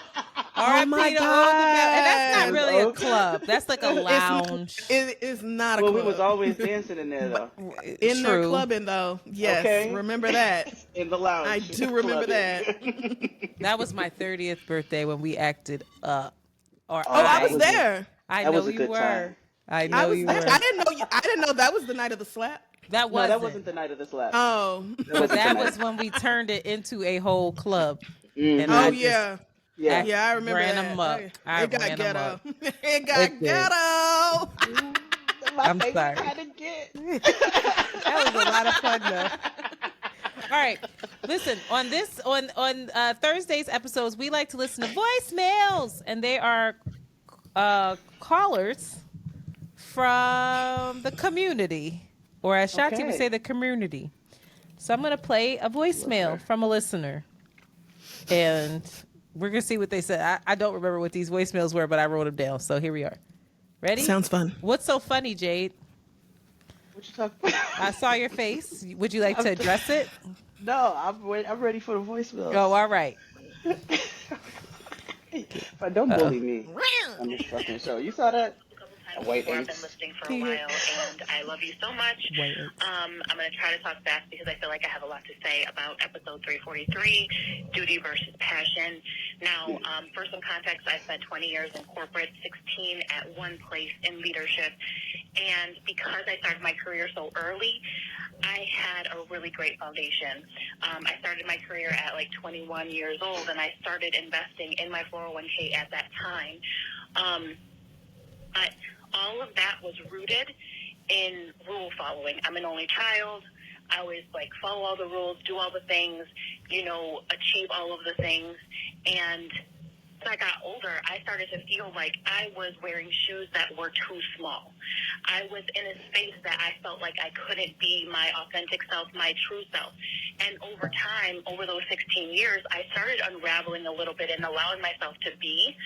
[SPEAKER 2] R.I.P.
[SPEAKER 3] my
[SPEAKER 2] to old. And that's not
[SPEAKER 3] God.
[SPEAKER 2] really a
[SPEAKER 1] Old.
[SPEAKER 2] club. That's like a lounge.
[SPEAKER 3] It is not a
[SPEAKER 1] Well,
[SPEAKER 3] club.
[SPEAKER 1] we was always dancing in there though.
[SPEAKER 3] in there
[SPEAKER 2] True.
[SPEAKER 3] clubbing though. Yes,
[SPEAKER 1] Okay.
[SPEAKER 3] remember that.
[SPEAKER 1] In the lounge.
[SPEAKER 3] I do remember
[SPEAKER 1] Clubbing.
[SPEAKER 2] That was my 30th birthday when we acted up. Or
[SPEAKER 3] Oh, I was
[SPEAKER 1] was
[SPEAKER 3] there.
[SPEAKER 2] I
[SPEAKER 1] That
[SPEAKER 2] know
[SPEAKER 1] was a
[SPEAKER 2] you
[SPEAKER 1] good
[SPEAKER 2] were.
[SPEAKER 1] time.
[SPEAKER 2] I
[SPEAKER 3] I
[SPEAKER 2] know
[SPEAKER 3] was
[SPEAKER 2] you
[SPEAKER 3] there.
[SPEAKER 2] were.
[SPEAKER 3] I didn't know you. I didn't know that was the night of the slap.
[SPEAKER 2] That
[SPEAKER 1] No,
[SPEAKER 2] wasn't.
[SPEAKER 1] that wasn't the night of the slap.
[SPEAKER 3] Oh.
[SPEAKER 2] But that was when we turned it into a whole club.
[SPEAKER 1] Mhm.
[SPEAKER 2] And
[SPEAKER 3] Oh
[SPEAKER 2] I just
[SPEAKER 3] yeah.
[SPEAKER 1] Yeah.
[SPEAKER 3] Yeah, I remember
[SPEAKER 2] ran
[SPEAKER 3] that.
[SPEAKER 2] them up. I
[SPEAKER 3] It got
[SPEAKER 2] ran 'em
[SPEAKER 3] ghetto.
[SPEAKER 2] up.
[SPEAKER 3] It got
[SPEAKER 2] It did.
[SPEAKER 3] ghetto.
[SPEAKER 1] My
[SPEAKER 2] I'm
[SPEAKER 1] favorite
[SPEAKER 2] sorry.
[SPEAKER 1] kind of get.
[SPEAKER 2] That was a lot of fun though. All right, listen. On Thursday's episodes, we like to listen to voicemails, and they are callers from the community, or as Shanti would
[SPEAKER 1] Okay.
[SPEAKER 2] say, the community. So I'm gonna play a voicemail from a listener, and we're gonna see what they said. I don't remember what these voicemails were, but I wrote them down. So here we are. Ready?
[SPEAKER 3] Sounds fun.
[SPEAKER 2] What's so funny, Jade?
[SPEAKER 1] What you talking about?
[SPEAKER 2] I saw your face. Would you like to address it?
[SPEAKER 1] No, I'm ready for the voicemail.
[SPEAKER 2] Oh, all right.
[SPEAKER 1] But don't bully me on this fucking show. You saw that? White
[SPEAKER 4] I've been
[SPEAKER 1] ants.
[SPEAKER 4] listening for a while, and I love you so much.
[SPEAKER 2] White ants.
[SPEAKER 4] I'm going to try to talk fast because I feel like I have a lot to say about episode 343, duty versus passion. Now, for some context, I spent 20 years in corporate, 16 at one place in leadership, and because I started my career so early, I had a really great foundation. I started my career at like 21 years old, and I started investing in my 401k at that time. But all of that was rooted in rule following. I'm an only child. I always follow all the rules, do all the things, achieve all of the things. And as I got older, I started to feel like I was wearing shoes that were too small. I was in a space that I felt like I couldn't be my authentic self, my true self. And over time, over those 16 years, I started unraveling a little bit and allowing myself to be.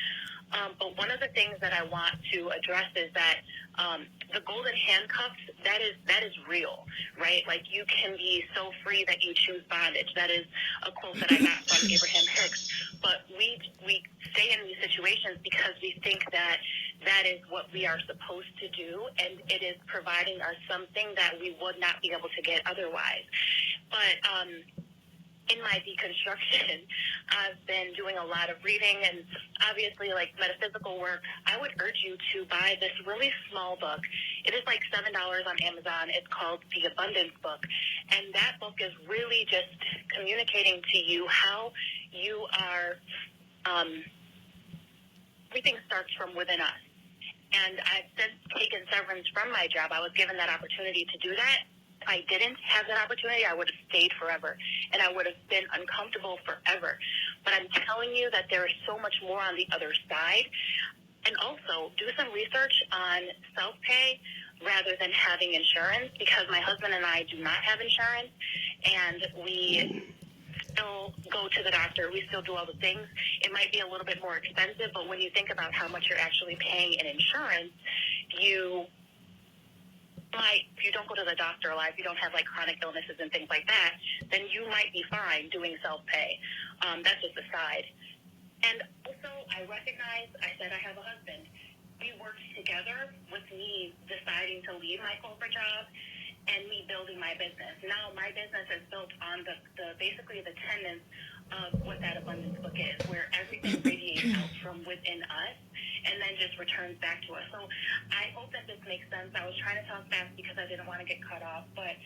[SPEAKER 4] But one of the things that I want to address is that the golden handcuffs, that is real, right? Like, you can be so free that you choose bondage. That is a quote that I got from Abraham Hicks. But we stay in these situations because we think that is what we are supposed to do, and it is providing us something that we would not be able to get otherwise. But in my deconstruction, I've been doing a lot of reading and obviously metaphysical work. I would urge you to buy this really small book. It is like $7 on Amazon. It's called The Abundance Book. And that book is really just communicating to you how you are, everything starts from within us. And I've since taken severance from my job. I was given that opportunity to do that. If I didn't have that opportunity, I would have stayed forever, and I would have been uncomfortable forever. But I'm telling you that there is so much more on the other side. And also, do some research on self-pay rather than having insurance, because my husband and I do not have insurance, and we still go to the doctor. We still do all the things. It might be a little bit more expensive, but when you think about how much you're actually paying in insurance, if you don't go to the doctor a lot, if you don't have chronic illnesses and things like that, then you might be fine doing self-pay. That's just a side. And also, I said I have a husband. We worked together with me deciding to leave my corporate job and me building my business. Now my business is built on basically the tenets of what that abundance book is, where everything radiates out from within us and then just returns back to us. So I hope that this makes sense. I was trying to talk fast because I didn't want to get cut off, but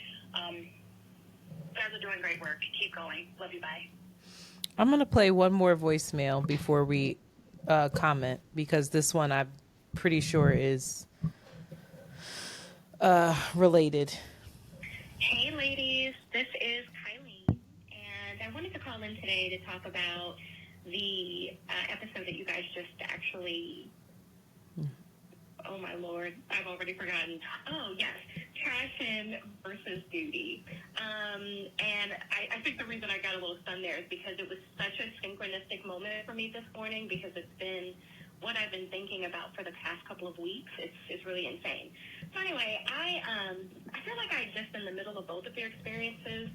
[SPEAKER 4] you guys are doing great work. Keep going. Love you. Bye.
[SPEAKER 2] I'm going to play one more voicemail before we comment, because this one I'm pretty sure is related.
[SPEAKER 4] Hey, ladies. This is Kylie, and I wanted to call in today to talk about the episode that you guys just actually... Oh, my Lord. I've already forgotten. Oh, yes. Passion versus duty. And I think the reason I got a little stunned there is because it was such a synchronistic moment for me this morning, because it's been what I've been thinking about for the past couple of weeks. It's really insane. So anyway, I feel like I exist in the middle of both of their experiences.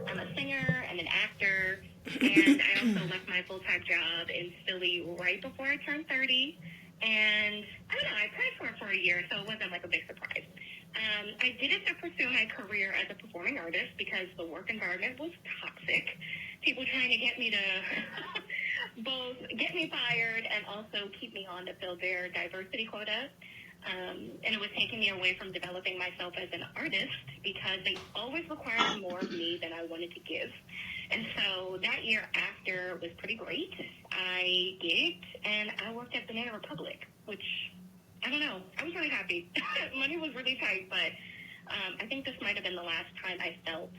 [SPEAKER 4] I'm a singer and an actor, and I also left my full-time job in Philly right before I turned 30. And I don't know, I prayed for it for a year, so it wasn't like a big surprise. I did it to pursue my career as a performing artist because the work environment was toxic. People trying to get me to both get me fired and also keep me on to fill their diversity quota. And it was taking me away from developing myself as an artist because they always required more of me than I wanted to give. And so that year after was pretty great. I gigged and I worked at Banana Republic, which, I don't know, I was really happy. Money was really tight, but I think this might have been the last time I felt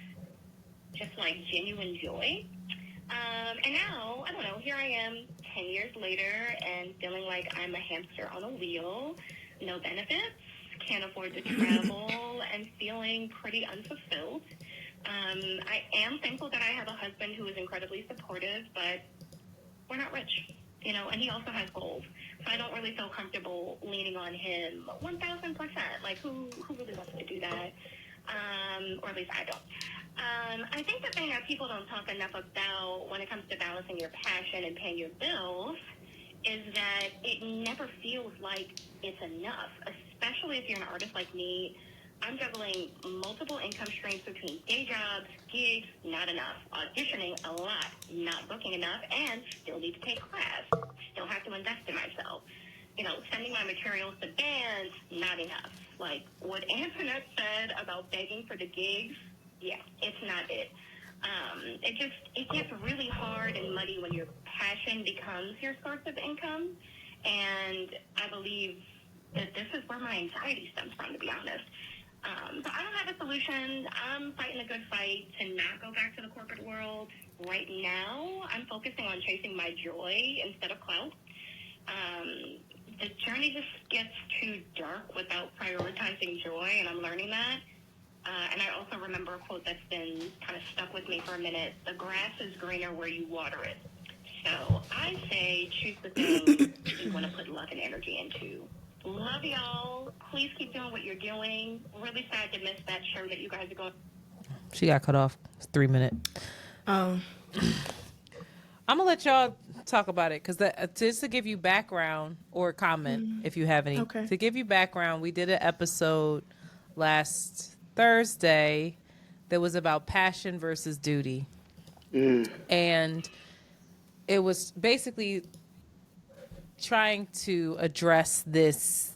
[SPEAKER 4] just like genuine joy. And now, I don't know, here I am 10 years later and feeling like I'm a hamster on a wheel, no benefits, can't afford to travel, and feeling pretty unfulfilled. I am thankful that I have a husband who is incredibly supportive, but we're not rich, you know, and he also has goals. So I don't really feel comfortable leaning on him 1,000%. Like, who really wants to do that? Or at least I don't. I think the thing that people don't talk enough about when it comes to balancing your passion and paying your bills is that it never feels like it's enough, especially if you're an artist like me. I'm juggling multiple income streams between day jobs, gigs, not enough, auditioning a lot, not booking enough, and still need to take class, still have to invest in myself. You know, sending my materials to bands, not enough. Like what Antoinette said about begging for the gigs, yeah, it's not it. It gets really hard and muddy when your passion becomes your source of income, and I believe that this is where my anxiety stems from, to be honest. So I don't have a solution. I'm fighting a good fight to not go back to the corporate world. Right now, I'm focusing on chasing my joy instead of clout. The journey just gets too dark without prioritizing joy, and I'm learning that. And I also remember a quote that's been kind of stuck with me for a minute. The grass is greener where you water it. So I say choose the thing you want to put love and energy into. Love y'all. Please keep doing what you're doing. Really sad to miss that show that you guys are going.
[SPEAKER 2] She got cut off. It's 3 minutes. I'm going to let y'all talk about it because just to give you background or comment if you have any.
[SPEAKER 3] Okay.
[SPEAKER 2] To give you background, we did an episode last Thursday that was about passion versus duty. And it was basically trying to address this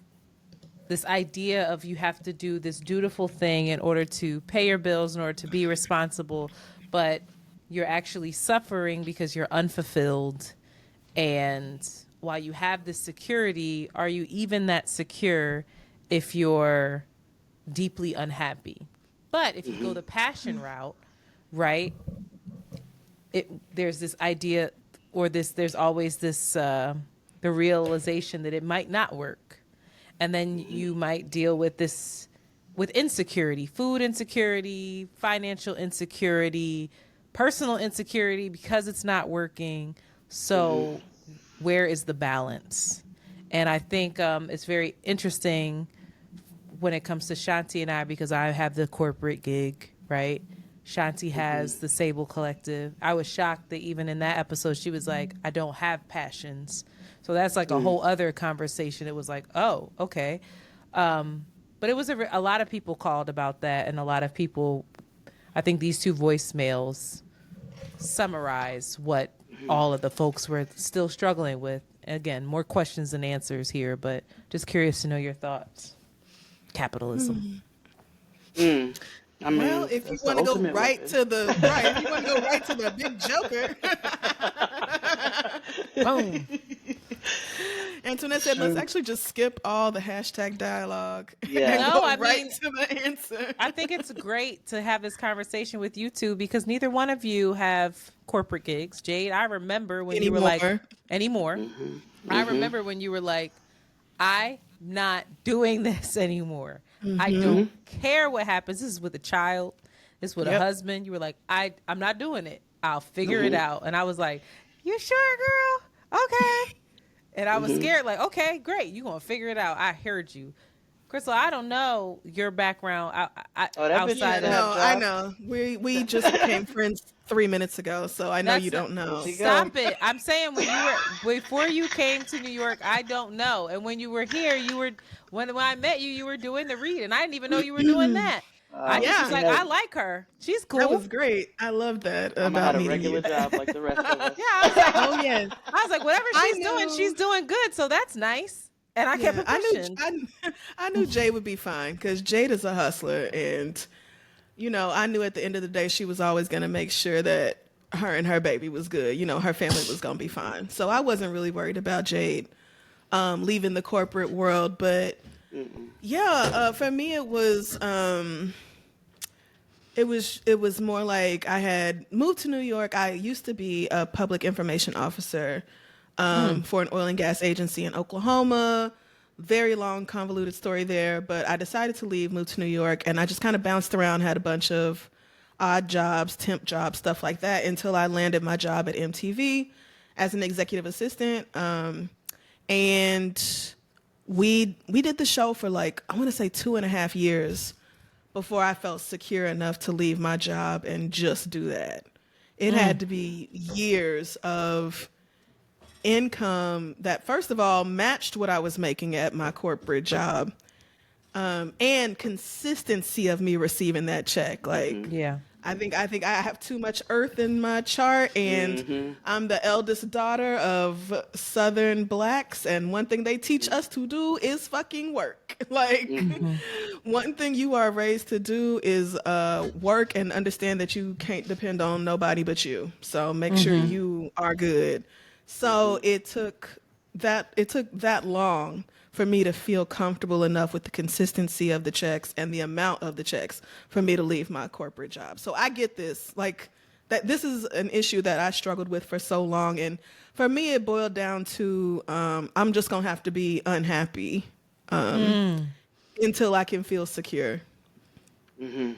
[SPEAKER 2] idea of you have to do this dutiful thing in order to pay your bills, in order to be responsible, but you're actually suffering because you're unfulfilled. And while you have this security, are you even that secure if you're deeply unhappy? But if you go the passion route, right, there's this idea or there's always this the realization that it might not work. And then you might deal with insecurity, food insecurity, financial insecurity, personal insecurity because it's not working. So where is the balance? And I think it's very interesting when it comes to Shanti and I, because I have the corporate gig, right? Shanti has the Sable Collective. I was shocked that even in that episode, she was like, I don't have passions. So that's like a whole other conversation. It was like, oh, okay. But it was a lot of people called about that. And a lot of people, I think these two voicemails summarize what all of the folks were still struggling with. Again, more questions than answers here, but just curious to know your thoughts. Capitalism.
[SPEAKER 1] I mean,
[SPEAKER 3] Well, if you want to go right to the if you want to go right to the big joker.
[SPEAKER 2] Boom.
[SPEAKER 3] Antoinette said, let's actually just skip all the hashtag dialogue.
[SPEAKER 1] Yeah.
[SPEAKER 3] And
[SPEAKER 2] No,
[SPEAKER 3] go
[SPEAKER 2] I
[SPEAKER 3] right
[SPEAKER 2] mean,
[SPEAKER 3] to the answer.
[SPEAKER 2] I think it's great to have this conversation with you two because neither one of you have corporate gigs. Jade, I remember when you were like, anymore. I remember when you were like, I'm not doing this anymore. I don't care what happens. This is with a child. This is with a husband. You were like, I'm not doing it. I'll figure it out. And I was like, you sure, girl? Okay. And I was scared, like, okay, great. You're going to figure it out. I heard you. Crissle, I don't know your background outside of...
[SPEAKER 3] No, I know. We just became friends 3 minutes ago, so I know you don't know.
[SPEAKER 2] Stop it. I'm saying before you came to New York, I don't know. And when you were here, when I met you, you were doing the read, and I didn't even know you were doing that. I just was like, I like her. She's cool.
[SPEAKER 3] That was great. I love that about
[SPEAKER 1] meeting you. I had a regular job like the rest of us.
[SPEAKER 2] Yeah, I was like,
[SPEAKER 3] oh, yes.
[SPEAKER 2] I was like, whatever she's doing good, so that's nice. And I kept pushing.
[SPEAKER 3] I knew Jade would be fine because Jade is a hustler, and I knew at the end of the day she was always going to make sure that her and her baby was good. Her family was going to be fine. So I wasn't really worried about Jade leaving the corporate world, but for me it was more like I had moved to New York. I used to be a public information officer for an oil and gas agency in Oklahoma. Very long, convoluted story there, but I decided to leave, move to New York, and I just kind of bounced around, had a bunch of odd jobs, temp jobs, stuff like that, until I landed my job at MTV as an executive assistant. And we did the show for I want to say 2.5 years before I felt secure enough to leave my job and just do that. It had to be years of income that, first of all, matched what I was making at my corporate job, and consistency of me receiving that check. I think I have too much earth in my chart, and I'm the eldest daughter of Southern Blacks, and one thing they teach us to do is fucking work. One thing you are raised to do is work and understand that you can't depend on nobody but you. So make sure you are good. So it took that long for me to feel comfortable enough with the consistency of the checks and the amount of the checks for me to leave my corporate job. So I get this, that this is an issue that I struggled with for so long. And for me, it boiled down to, I'm just going to have to be unhappy until I can feel secure.
[SPEAKER 1] Because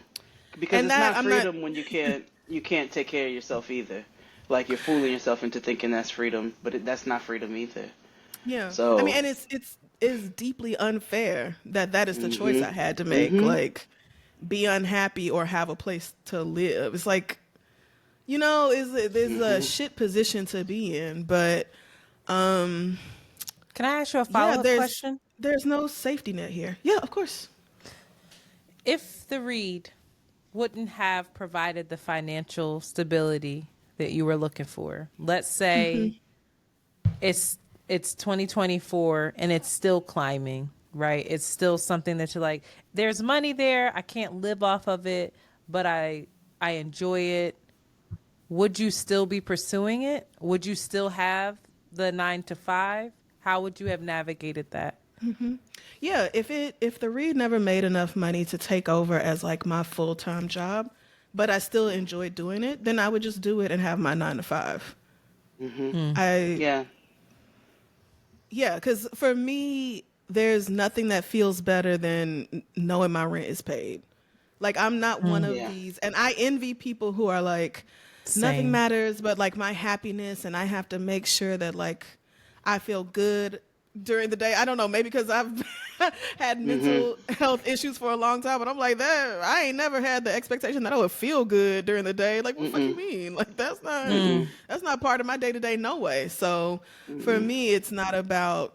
[SPEAKER 1] it's not freedom when you can't take care of yourself either. Like you're fooling yourself into thinking that's freedom, but that's not freedom either.
[SPEAKER 3] Yeah.
[SPEAKER 1] So
[SPEAKER 3] and it's deeply unfair that is the choice I had to make. Be unhappy or have a place to live. It's there's a shit position to be in, but
[SPEAKER 2] can I ask you a follow-up question?
[SPEAKER 3] There's no safety net here. Yeah, of course.
[SPEAKER 2] If the read wouldn't have provided the financial stability that you were looking for, let's say it's 2024 and it's still climbing, right? It's still something that you're like, there's money there. I can't live off of it, but I enjoy it. Would you still be pursuing it? Would you still have the 9 to 5? How would you have navigated that?
[SPEAKER 3] Yeah, if the read never made enough money to take over as my full-time job, but I still enjoy doing it, then I would just do it and have my 9 to 5. Yeah, because for me, there's nothing that feels better than knowing my rent is paid. I'm not one of these, and I envy people who are nothing matters but my happiness, and I have to make sure that I feel good during the day. I don't know, maybe because I've had mental health issues for a long time, but I'm that I ain't never had the expectation that I would feel good during the day. What the fuck you mean? That's not part of my day to day, no way. So for me, it's not about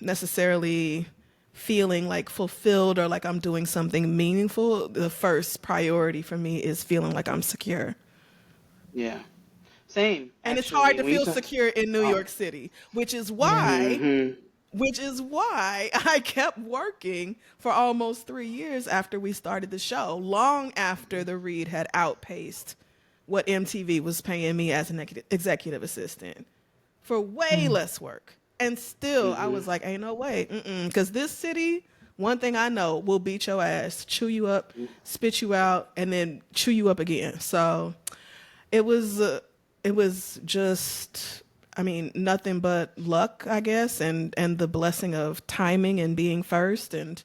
[SPEAKER 3] necessarily feeling fulfilled or I'm doing something meaningful. The first priority for me is feeling like I'm secure.
[SPEAKER 1] Yeah. Same.
[SPEAKER 3] And it's
[SPEAKER 1] Actually,
[SPEAKER 3] hard to
[SPEAKER 1] when you
[SPEAKER 3] feel
[SPEAKER 1] talk-
[SPEAKER 3] secure in New York City, which is why I kept working for almost 3 years after we started the show, long after the read had outpaced what MTV was paying me as an executive assistant for way less work. And still, I was like, ain't no way. Because this city, one thing I know, will beat your ass, chew you up, spit you out, and then chew you up again. So it was just, I mean, nothing but luck, I guess, and the blessing of timing and being first, and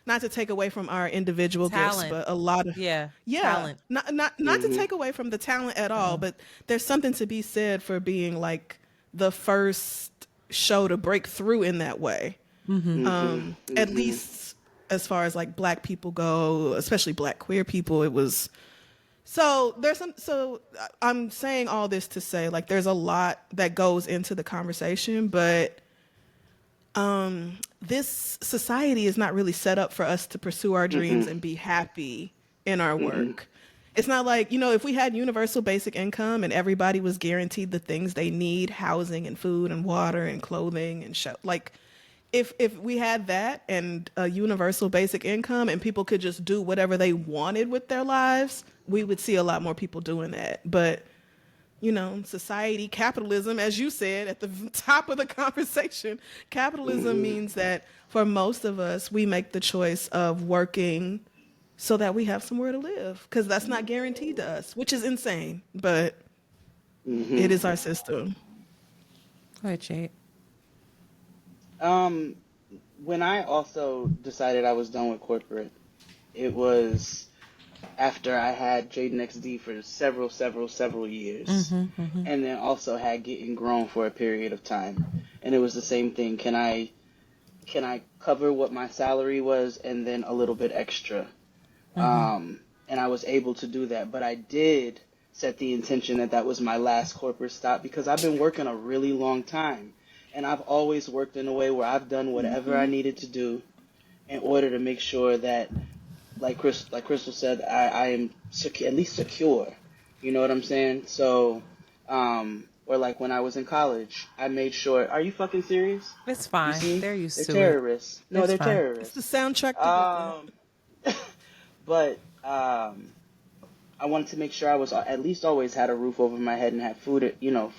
[SPEAKER 3] not to take away from our individual gifts, but a lot of
[SPEAKER 2] talent.
[SPEAKER 3] Not to take away from the talent at all, but there's something to be said for being like the first show to break through in that way. At least as far as like Black people go, especially Black queer people, it was. So I'm saying all this to say, like, there's a lot that goes into the conversation, but this society is not really set up for us to pursue our dreams and be happy in our work. It's not like, if we had universal basic income and everybody was guaranteed the things they need, housing and food and water and clothing and like, if we had that and a universal basic income and people could just do whatever they wanted with their lives, we would see a lot more people doing that. But, society, capitalism, as you said at the top of the conversation, capitalism means that for most of us, we make the choice of working so that we have somewhere to live, because that's not guaranteed to us, which is insane, but it is our system.
[SPEAKER 2] Go ahead, Jade.
[SPEAKER 1] When I also decided I was done with corporate, it was after I had Jade XD for several years, and then also had Getting Grown for a period of time, and it was the same thing. Can I cover what my salary was and then a little bit extra? And I was able to do that, but I did set the intention that was my last corporate stop, because I've been working a really long time. And I've always worked in a way where I've done whatever I needed to do in order to make sure that, like Crissle said, I am at least secure. You know what I'm saying? So, or like when I was in college, I made sure. Are you fucking serious?
[SPEAKER 2] It's fine. They're used to it.
[SPEAKER 1] They're terrorists. No, they're terrorists.
[SPEAKER 3] It's the soundtrack to
[SPEAKER 1] But I wanted to make sure I was at least always had a roof over my head and had food,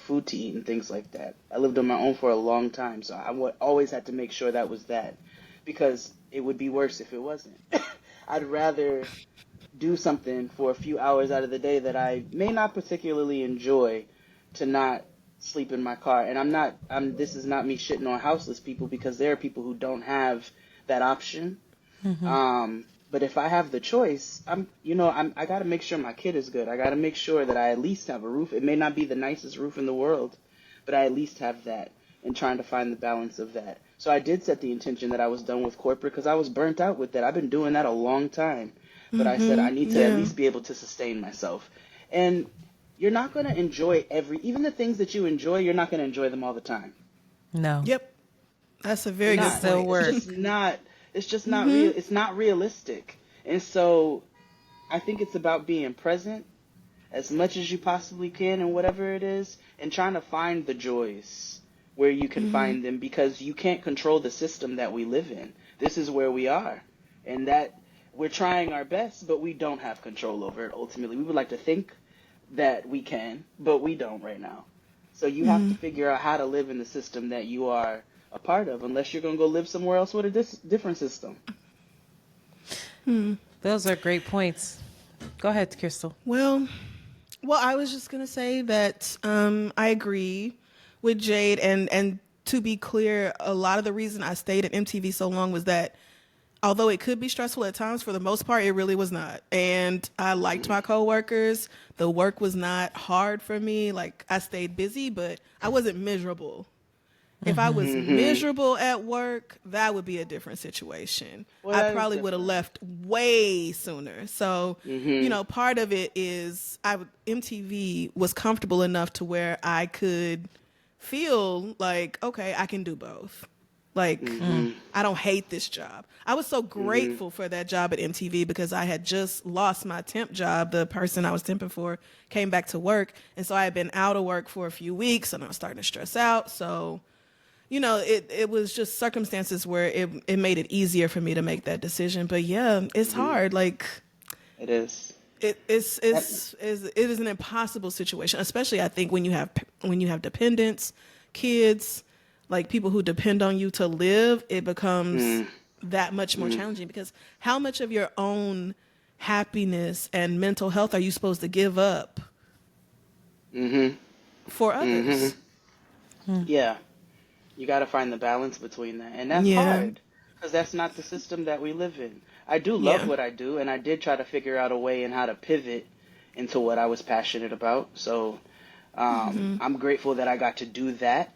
[SPEAKER 1] food to eat and things like that. I lived on my own for a long time, so I always had to make sure that was that, because it would be worse if it wasn't. I'd rather do something for a few hours out of the day that I may not particularly enjoy to not sleep in my car. And this is not me shitting on houseless people, because there are people who don't have that option. But if I have the choice, I got to make sure my kid is good. I got to make sure that I at least have a roof. It may not be the nicest roof in the world, but I at least have that, and trying to find the balance of that. So I did set the intention that I was done with corporate, because I was burnt out with that. I've been doing that a long time. But I said I need to at least be able to sustain myself. And you're not going to enjoy even the things that you enjoy, you're not going to enjoy them all the time.
[SPEAKER 2] No.
[SPEAKER 3] Yep. That's a very good point.
[SPEAKER 1] It's just not real. It's not realistic. And so I think it's about being present as much as you possibly can in whatever it is, and trying to find the joys where you can find them, because you can't control the system that we live in. This is where we are. And that we're trying our best, but we don't have control over it ultimately. We would like to think that we can, but we don't right now. So you have to figure out how to live in the system that you are a part of, unless you're going to go live somewhere else with a different system.
[SPEAKER 2] Those are great points. Go ahead, Crissle.
[SPEAKER 3] Well, I was just going to say that I agree with Jade, and to be clear, a lot of the reason I stayed at MTV so long was that although it could be stressful at times, for the most part, it really was not. And I liked my coworkers. The work was not hard for me. Like, I stayed busy, but I wasn't miserable. If I was miserable at work, that would be a different situation.
[SPEAKER 1] Well,
[SPEAKER 3] I probably would have left way sooner. So, part of it is MTV was comfortable enough to where I could feel like, okay, I can do both. Like,
[SPEAKER 1] Mm-hmm.
[SPEAKER 3] I don't hate this job. I was so grateful for that job at MTV because I had just lost my temp job. The person I was temping for came back to work. And so I had been out of work for a few weeks and I was starting to stress out. So, you know, it was just circumstances where it made it easier for me to make that decision. But yeah, it's hard. Like,
[SPEAKER 1] It is.
[SPEAKER 3] it is an impossible situation, especially I think when you have dependents, kids, like people who depend on you to live. It becomes that much more challenging because how much of your own happiness and mental health are you supposed to give up for others?
[SPEAKER 1] Yeah. You got to find the balance between that. And that's
[SPEAKER 3] Yeah.
[SPEAKER 1] hard because that's not the system that we live in. I do love
[SPEAKER 3] Yeah.
[SPEAKER 1] what I do, and I did try to figure out a way in how to pivot into what I was passionate about. So I'm grateful that I got to do that.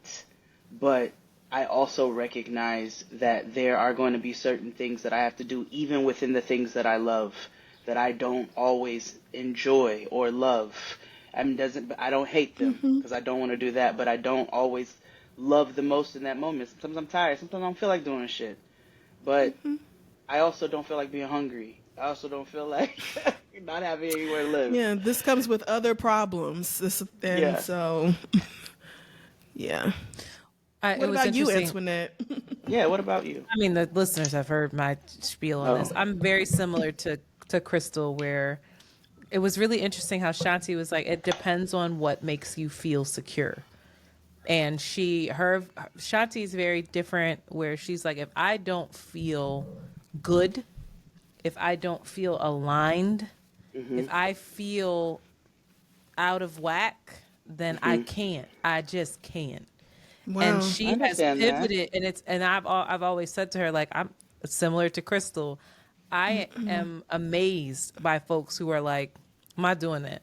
[SPEAKER 1] But I also recognize that there are going to be certain things that I have to do, even within the things that I love, that I don't always enjoy or love. I don't hate them because I don't want to do that, but I don't always love the most in that moment. Sometimes I'm tired. Sometimes I don't feel like doing shit. But I also don't feel like being hungry. I also don't feel like not having anywhere to live.
[SPEAKER 3] Yeah, this comes with other problems.
[SPEAKER 1] Yeah.
[SPEAKER 3] So, yeah.
[SPEAKER 2] It
[SPEAKER 3] What
[SPEAKER 2] was
[SPEAKER 3] about you,
[SPEAKER 2] interesting.
[SPEAKER 3] Antoinette?
[SPEAKER 1] Yeah, what about you?
[SPEAKER 2] I mean, the listeners have heard my spiel on this.
[SPEAKER 1] Oh.
[SPEAKER 2] I'm very similar to Crystal, where it was really interesting how Shanti was like, it depends on what makes you feel secure. And Shanti's very different, where she's like, if I don't feel good, if I don't feel aligned, if I feel out of whack, then I can't. I just can't.
[SPEAKER 3] Wow.
[SPEAKER 2] And
[SPEAKER 1] I
[SPEAKER 2] she has
[SPEAKER 1] understand that.
[SPEAKER 2] pivoted, and I've always said to her, like, I'm similar to Crystal. I am amazed by folks who are like, I'm not doing that.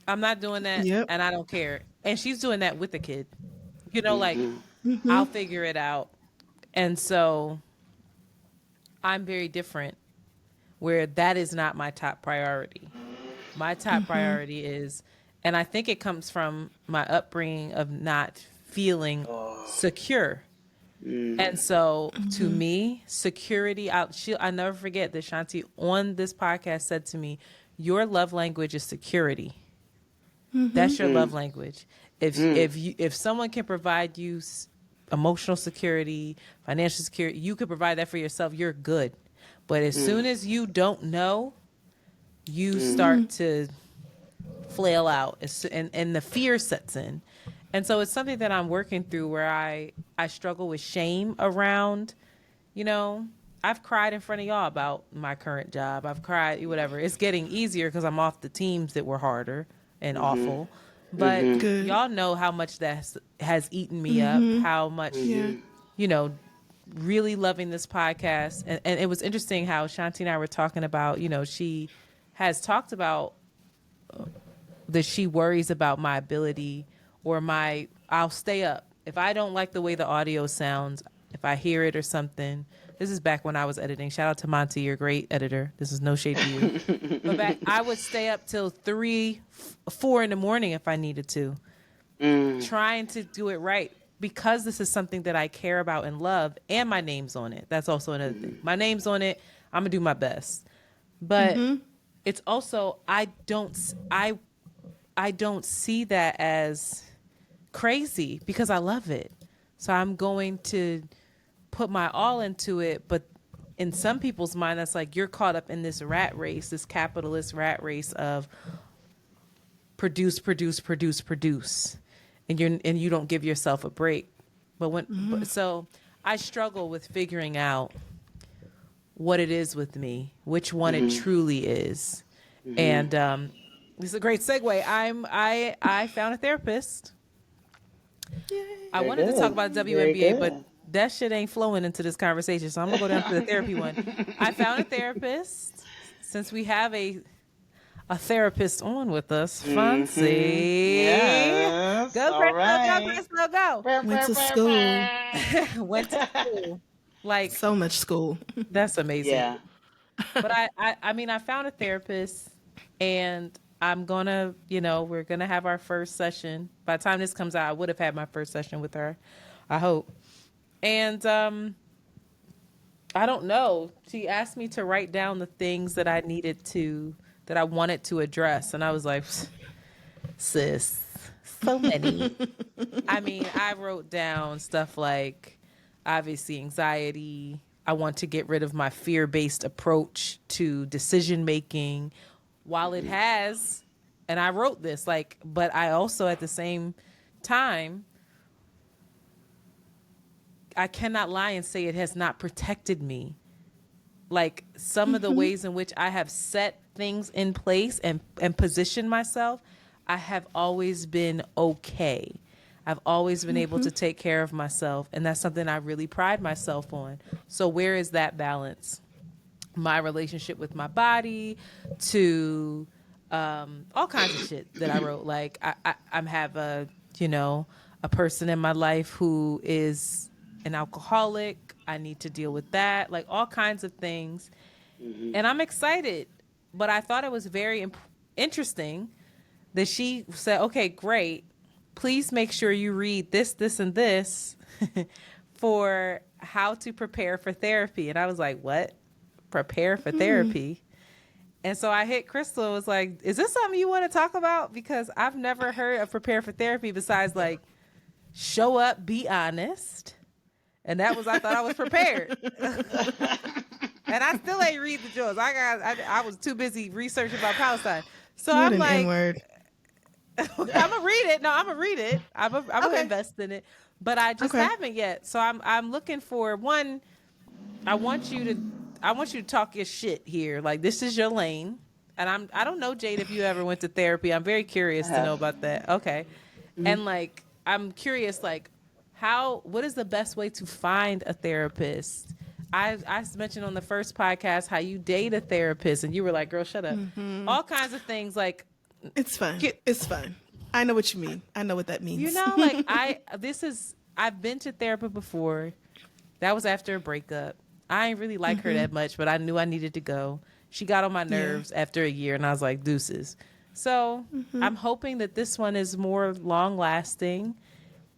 [SPEAKER 2] I'm not doing that,
[SPEAKER 3] Yep.
[SPEAKER 2] and I don't care. And she's doing that with the kid. You know, like, I'll figure it out. And so I'm very different, where that is not my top priority. My top priority is, and I think it comes from my upbringing of not feeling secure. And so to me, security, I never forget that Shanti on this podcast said to me, your love language is security. That's your love language. If someone can provide you emotional security, financial security, you could provide that for yourself, you're good. But as soon as you don't know, you start to flail out, and the fear sets in. And so it's something that I'm working through, where I struggle with shame around, you know, I've cried in front of y'all about my current job. I've cried, whatever. It's getting easier because I'm off the teams that were harder and awful. But
[SPEAKER 3] Good.
[SPEAKER 2] y'all know how much that has eaten me up, how much,
[SPEAKER 3] Yeah.
[SPEAKER 2] you know, really loving this podcast. And it was interesting how Shanti and I were talking about, you know, she has talked about that she worries about my ability or I'll stay up. If I don't like the way the audio sounds, if I hear it or something, this is back when I was editing. Shout out to Monty, you're a great editor. This is no shade to you. But I would stay up till 3, 4 in the morning if I needed to, trying to do it right. Because this is something that I care about and love, and my name's on it. That's also another thing. My name's on it. I'm gonna do my best. But it's also I don't see that as crazy because I love it. So I'm going to put my all into it. But in some people's mind, that's like you're caught up in this rat race, this capitalist rat race of produce, and you don't give yourself a break. But so I struggle with figuring out what it is with me, which one it truly is. And this is a great segue. I found a therapist. I
[SPEAKER 1] Very
[SPEAKER 2] wanted to
[SPEAKER 1] good.
[SPEAKER 2] talk about
[SPEAKER 1] Very
[SPEAKER 2] WNBA,
[SPEAKER 1] good.
[SPEAKER 2] but that shit ain't flowing into this conversation, so I'm gonna go down to the therapy one. I found a therapist. Since we have a therapist on with us, Fancy.
[SPEAKER 1] Yes.
[SPEAKER 2] Go,
[SPEAKER 1] All
[SPEAKER 2] Crystal,
[SPEAKER 1] right.
[SPEAKER 2] go.
[SPEAKER 3] Went to school.
[SPEAKER 2] Went to school. Like,
[SPEAKER 3] So much school.
[SPEAKER 2] that's amazing.
[SPEAKER 1] Yeah.
[SPEAKER 2] But I mean, I found a therapist, and I'm gonna, we're gonna have our first session. By the time this comes out, I would have had my first session with her, I hope. And I don't know. She asked me to write down the things that that I wanted to address. And I was like, sis, so many. I mean, I wrote down stuff like, obviously, anxiety. I want to get rid of my fear-based approach to decision making. While it has, and I wrote this, like, but I also at the same time, I cannot lie and say it has not protected me. Like, some of the ways in which I have set things in place and positioned myself, I have always been okay. I've always been able to take care of myself, and that's something I really pride myself on. So where is that balance? My relationship with my body, to all kinds of shit that I wrote. Like, I have a person in my life who is an alcoholic. I need to deal with that. Like, all kinds of things. And I'm excited, but I thought it was very interesting that she said, okay, great. Please make sure you read this, this, and this for how to prepare for therapy. And I was like, what? Prepare for therapy? And so I hit Crissle, was like, is this something you want to talk about? Because I've never heard of prepare for therapy besides like show up, be honest. And that was, I thought I was prepared. And I still ain't read the journals. I was too busy researching about Palestine. So
[SPEAKER 3] What
[SPEAKER 2] I'm
[SPEAKER 3] an
[SPEAKER 2] like,
[SPEAKER 3] N-word.
[SPEAKER 2] I'm gonna read it. No, I'm gonna read it. I'm gonna invest in it, but I just haven't yet. So I'm looking for one. I want you to talk your shit here. Like, this is your lane, and I don't know, Jade, if you ever went to therapy. I'm very curious to know about that. Okay, and like I'm curious, like what is the best way to find a therapist? I mentioned on the first podcast how you date a therapist, and you were like, "Girl, shut up." All kinds of things like.
[SPEAKER 3] It's fine. It's fine. I know what you mean. I know what that means.
[SPEAKER 2] You know, like I've been to therapy before. That was after a breakup. I ain't really like her that much, but I knew I needed to go. She got on my nerves after a year, and I was like, deuces. So I'm hoping that this one is more long lasting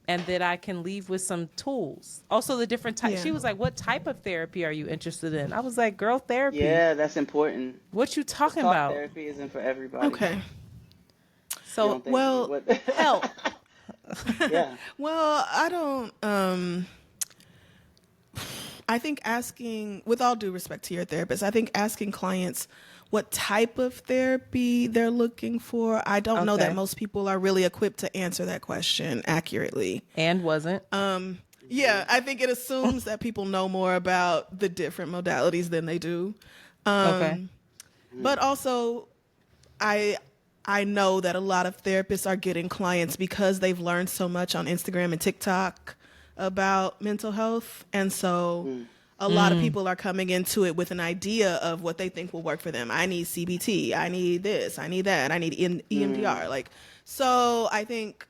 [SPEAKER 2] and that I can leave with some tools. Also, the different types.
[SPEAKER 3] Yeah.
[SPEAKER 2] She was like, what type of therapy are you interested in? I was like, girl, therapy.
[SPEAKER 1] Yeah, that's important.
[SPEAKER 2] What you talking
[SPEAKER 1] Talk
[SPEAKER 2] about?
[SPEAKER 1] therapy isn't for everybody.
[SPEAKER 3] Okay.
[SPEAKER 2] So,
[SPEAKER 3] well,
[SPEAKER 2] help.
[SPEAKER 1] Yeah.
[SPEAKER 3] Well, I don't. I think asking, with all due respect to your therapist, I think asking clients what type of therapy they're looking for, I don't know that most people are really equipped to answer that question accurately.
[SPEAKER 2] And wasn't.
[SPEAKER 3] Yeah, I think it assumes that people know more about the different modalities than they do.
[SPEAKER 2] Okay.
[SPEAKER 3] But also, I know that a lot of therapists are getting clients because they've learned so much on Instagram and TikTok about mental health. And so a lot of people are coming into it with an idea of what they think will work for them. I need CBT. I need this. I need that. I need EMDR. Like, so I think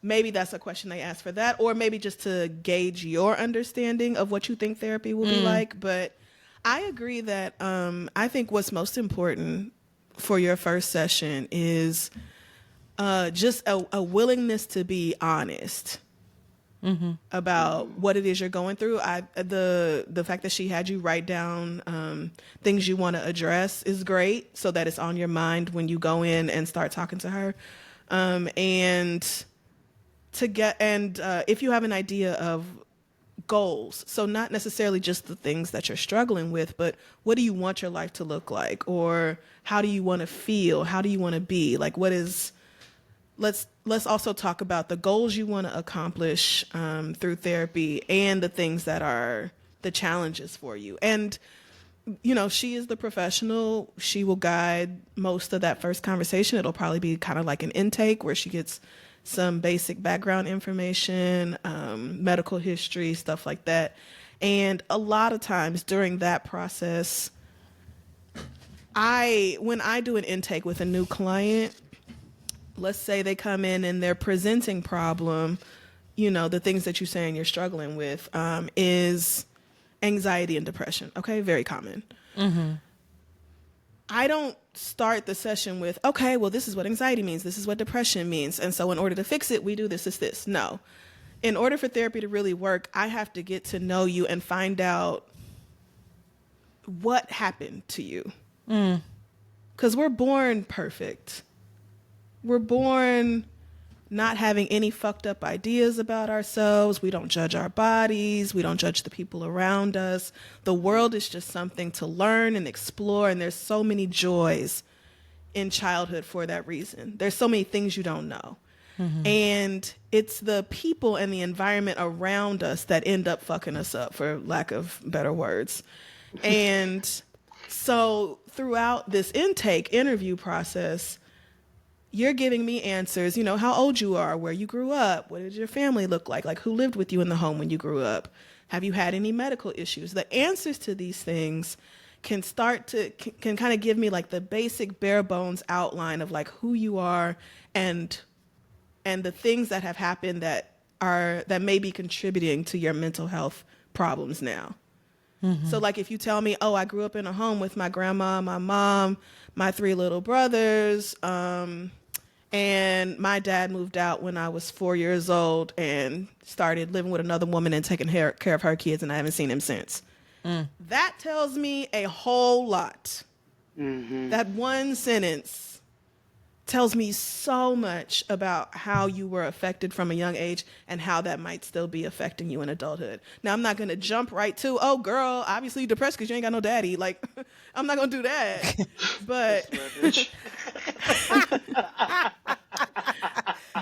[SPEAKER 3] maybe that's a question they ask for that, or maybe just to gauge your understanding of what you think therapy will be like. But I agree that I think what's most important for your first session is just a willingness to be honest about what it is you're going through. The fact that she had you write down things you want to address is great, so that it's on your mind when you go in and start talking to her. And if you have an idea of goals, so not necessarily just the things that you're struggling with, but what do you want your life to look like, or how do you want to feel, how do you want to be, like what is, let's also talk about the goals you want to accomplish through therapy, and the things that are the challenges for you. And she is the professional. She will guide most of that first conversation. It'll probably be kind of like an intake where she gets some basic background information, medical history, stuff like that. And a lot of times during that process, when I do an intake with a new client, let's say they come in and their presenting problem, the things that you're saying you're struggling with, is anxiety and depression. Okay, very common. I don't start the session with, okay, well, this is what anxiety means. This is what depression means. And so in order to fix it, we do this. No. in order for therapy to really work, I have to get to know you and find out what happened to you. Because we're born perfect. We're born not having any fucked up ideas about ourselves. We don't judge our bodies. We don't judge the people around us. The world is just something to learn and explore. And there's so many joys in childhood for that reason. There's so many things you don't know. And it's the people and the environment around us that end up fucking us up, for lack of better words. And so throughout this intake interview process, you're giving me answers, how old you are, where you grew up, what did your family look like who lived with you in the home when you grew up, have you had any medical issues? The answers to these things can kind of give me like the basic bare bones outline of like who you are and the things that have happened that may be contributing to your mental health problems now. So like if you tell me, I grew up in a home with my grandma, my mom, my 3 little brothers, and my dad moved out when I was 4 years old and started living with another woman and taking care of her kids, and I haven't seen him since. That tells me a whole lot. That one sentence tells me so much about how you were affected from a young age and how that might still be affecting you in adulthood. Now, I'm not going to jump right to, oh, girl, obviously you're depressed because you ain't got no daddy. Like, I'm not going to do that. But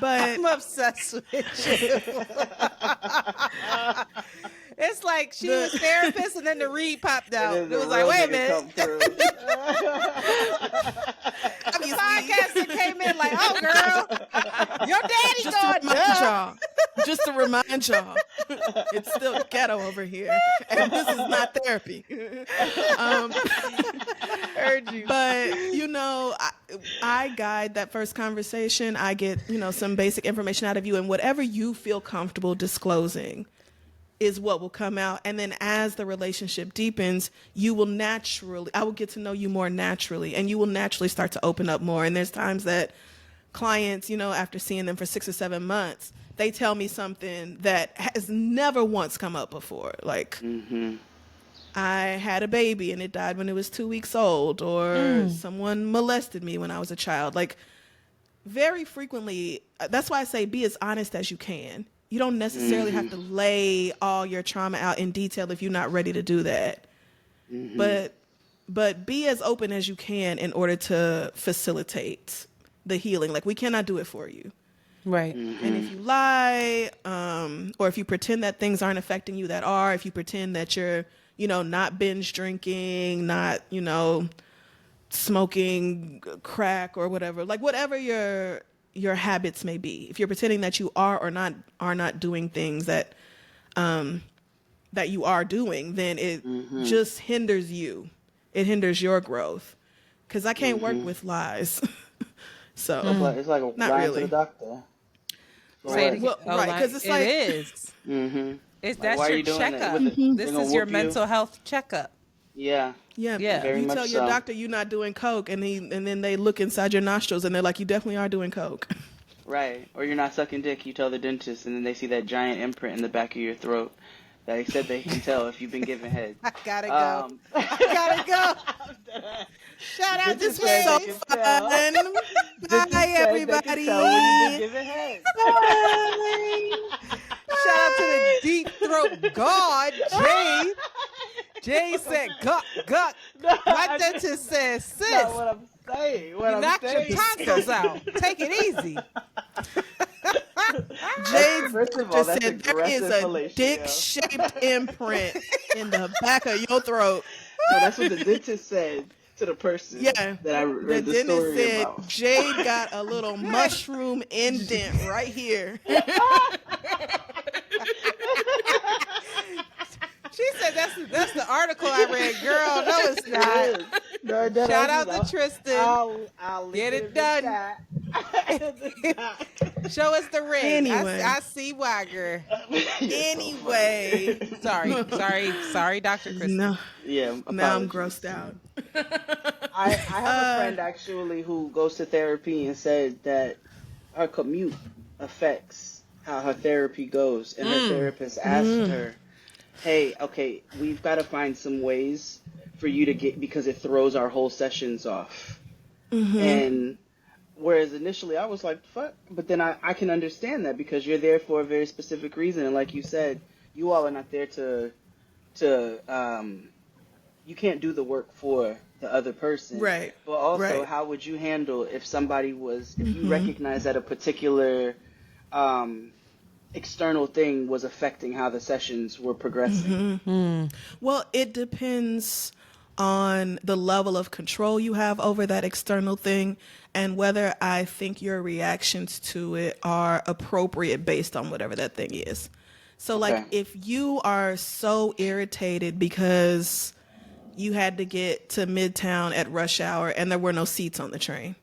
[SPEAKER 2] I'm obsessed with you. It's like she was therapist and then the read popped out. It was like, wait a minute. The podcaster came in like, oh, girl, your daddy going
[SPEAKER 3] Just to remind y'all, it's still ghetto over here, and this is not therapy.
[SPEAKER 2] Heard you.
[SPEAKER 3] But, I guide that first conversation. I get, some basic information out of you, and whatever you feel comfortable disclosing is what will come out. And then as the relationship deepens, I will get to know you more naturally, and you will naturally start to open up more. And there's times that clients, after seeing them for 6 or 7 months, they tell me something that has never once come up before. Like, I had a baby and it died when it was 2 weeks old, or someone molested me when I was a child. Like, very frequently, that's why I say be as honest as you can. You don't necessarily have to lay all your trauma out in detail if you're not ready to do that. But be as open as you can in order to facilitate the healing. Like, we cannot do it for you.
[SPEAKER 2] Right.
[SPEAKER 3] And if you lie, or if you pretend that things aren't affecting you that are, if you pretend that you're, not binge drinking, not, smoking crack or whatever, like whatever your habits may be, if you're pretending that you are not doing things that you are doing, then it just hinders you. It hinders your growth. Because I can't work with lies. So
[SPEAKER 1] it's like a
[SPEAKER 3] not
[SPEAKER 1] line
[SPEAKER 3] really.
[SPEAKER 1] to the doctor.
[SPEAKER 2] Say it again.
[SPEAKER 3] Right, because it's like
[SPEAKER 2] it is. It's
[SPEAKER 1] Like,
[SPEAKER 2] that's
[SPEAKER 1] why are
[SPEAKER 2] your
[SPEAKER 1] you doing that?
[SPEAKER 2] checkup. This
[SPEAKER 1] They gonna
[SPEAKER 2] is your
[SPEAKER 1] whoop you?
[SPEAKER 2] mental health checkup.
[SPEAKER 3] Yeah.
[SPEAKER 1] Very
[SPEAKER 3] You
[SPEAKER 1] much
[SPEAKER 3] tell your
[SPEAKER 1] so.
[SPEAKER 3] doctor you're not doing coke, and then they look inside your nostrils and they're like, you definitely are doing coke.
[SPEAKER 1] Right. Or you're not sucking dick, you tell the dentist, and then they see that giant imprint in the back of your throat that they said they can tell if you've been giving head.
[SPEAKER 2] I gotta go. I gotta go. Shout out to
[SPEAKER 3] This was so
[SPEAKER 2] Jade.
[SPEAKER 3] fun. Bye, everybody.
[SPEAKER 2] Shout out to the deep throat god, Jade. Jade said, guck, guck. My dentist says, sis,
[SPEAKER 1] That's what I'm saying.
[SPEAKER 2] you knocked your tonsils out. Take it easy.
[SPEAKER 3] Jade
[SPEAKER 1] First of all,
[SPEAKER 3] just
[SPEAKER 1] that's
[SPEAKER 3] said there is
[SPEAKER 1] aggressive
[SPEAKER 3] a
[SPEAKER 1] fellatio.
[SPEAKER 3] dick-shaped imprint in the back of your throat.
[SPEAKER 1] No, that's what the dentist said to the person
[SPEAKER 3] Yeah,
[SPEAKER 1] that I
[SPEAKER 3] the
[SPEAKER 1] read the
[SPEAKER 3] dentist
[SPEAKER 1] story
[SPEAKER 3] said
[SPEAKER 1] about.
[SPEAKER 3] Jade got a little mushroom indent right here.
[SPEAKER 2] She said that's the article I read. Girl, no, it's not.
[SPEAKER 1] No, that
[SPEAKER 2] Shout
[SPEAKER 1] I
[SPEAKER 2] out
[SPEAKER 1] was-
[SPEAKER 2] to Tristan.
[SPEAKER 1] I'll
[SPEAKER 2] Get
[SPEAKER 1] leave
[SPEAKER 2] it
[SPEAKER 1] at
[SPEAKER 2] done.
[SPEAKER 1] that.
[SPEAKER 2] Show us the ring.
[SPEAKER 3] Anyway.
[SPEAKER 2] I see why, girl.
[SPEAKER 3] Anyway.
[SPEAKER 2] Sorry, Dr. Crissle.
[SPEAKER 3] No,
[SPEAKER 1] Yeah,
[SPEAKER 3] now I'm
[SPEAKER 1] apologies.
[SPEAKER 3] grossed out.
[SPEAKER 1] I have a friend actually who goes to therapy and said that her commute affects how her therapy goes, and her therapist asked her, "Hey, okay, we've got to find some ways for you to get because it throws our whole sessions off." And whereas initially I was like, "Fuck," but then I can understand that because you're there for a very specific reason, and like you said, you all are not there to you can't do the work for the other person.
[SPEAKER 3] Right.
[SPEAKER 1] But also,
[SPEAKER 3] Right.
[SPEAKER 1] how would you handle if somebody was, if you recognize that a particular external thing was affecting how the sessions were progressing?
[SPEAKER 3] Well, it depends on the level of control you have over that external thing and whether I think your reactions to it are appropriate based on whatever that thing is. So, like,
[SPEAKER 1] Okay.
[SPEAKER 3] if you are so irritated because you had to get to Midtown at rush hour and there were no seats on the train,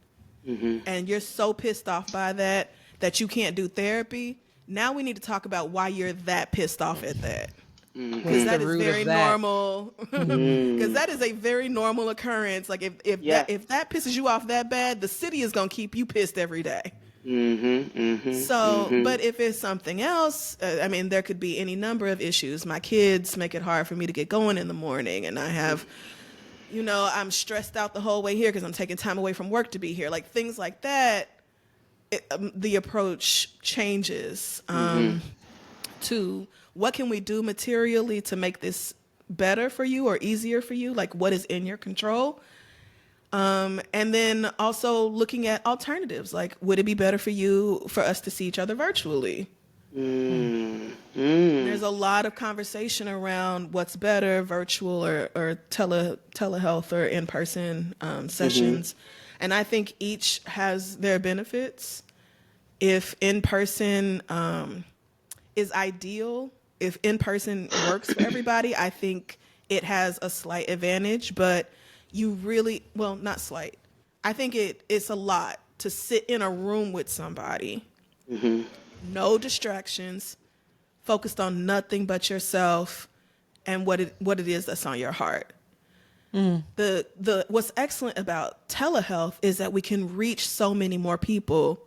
[SPEAKER 3] and you're so pissed off by that that you can't do therapy, now we need to talk about why you're that pissed off at that. Because
[SPEAKER 2] What's
[SPEAKER 3] that
[SPEAKER 2] the
[SPEAKER 3] is
[SPEAKER 2] root
[SPEAKER 3] very
[SPEAKER 2] of that?
[SPEAKER 3] normal. Because that is a very normal occurrence. Like
[SPEAKER 1] Yeah.
[SPEAKER 3] if that pisses you off that bad, the city is gonna keep you pissed every day. So, but if it's something else, I mean, there could be any number of issues. My kids make it hard for me to get going in the morning, and I have, I'm stressed out the whole way here because I'm taking time away from work to be here. Like things like that, the approach changes to what can we do materially to make this better for you or easier for you? Like what is in your control? And then also looking at alternatives, like would it be better for us to see each other virtually? There's a lot of conversation around what's better, virtual or telehealth or in-person sessions. And I think each has their benefits. If in-person is ideal, if in-person works for everybody, I think it has a slight advantage, but not slight. I think it's a lot to sit in a room with somebody, no distractions, focused on nothing but yourself and what it is that's on your heart. The what's excellent about telehealth is that we can reach so many more people.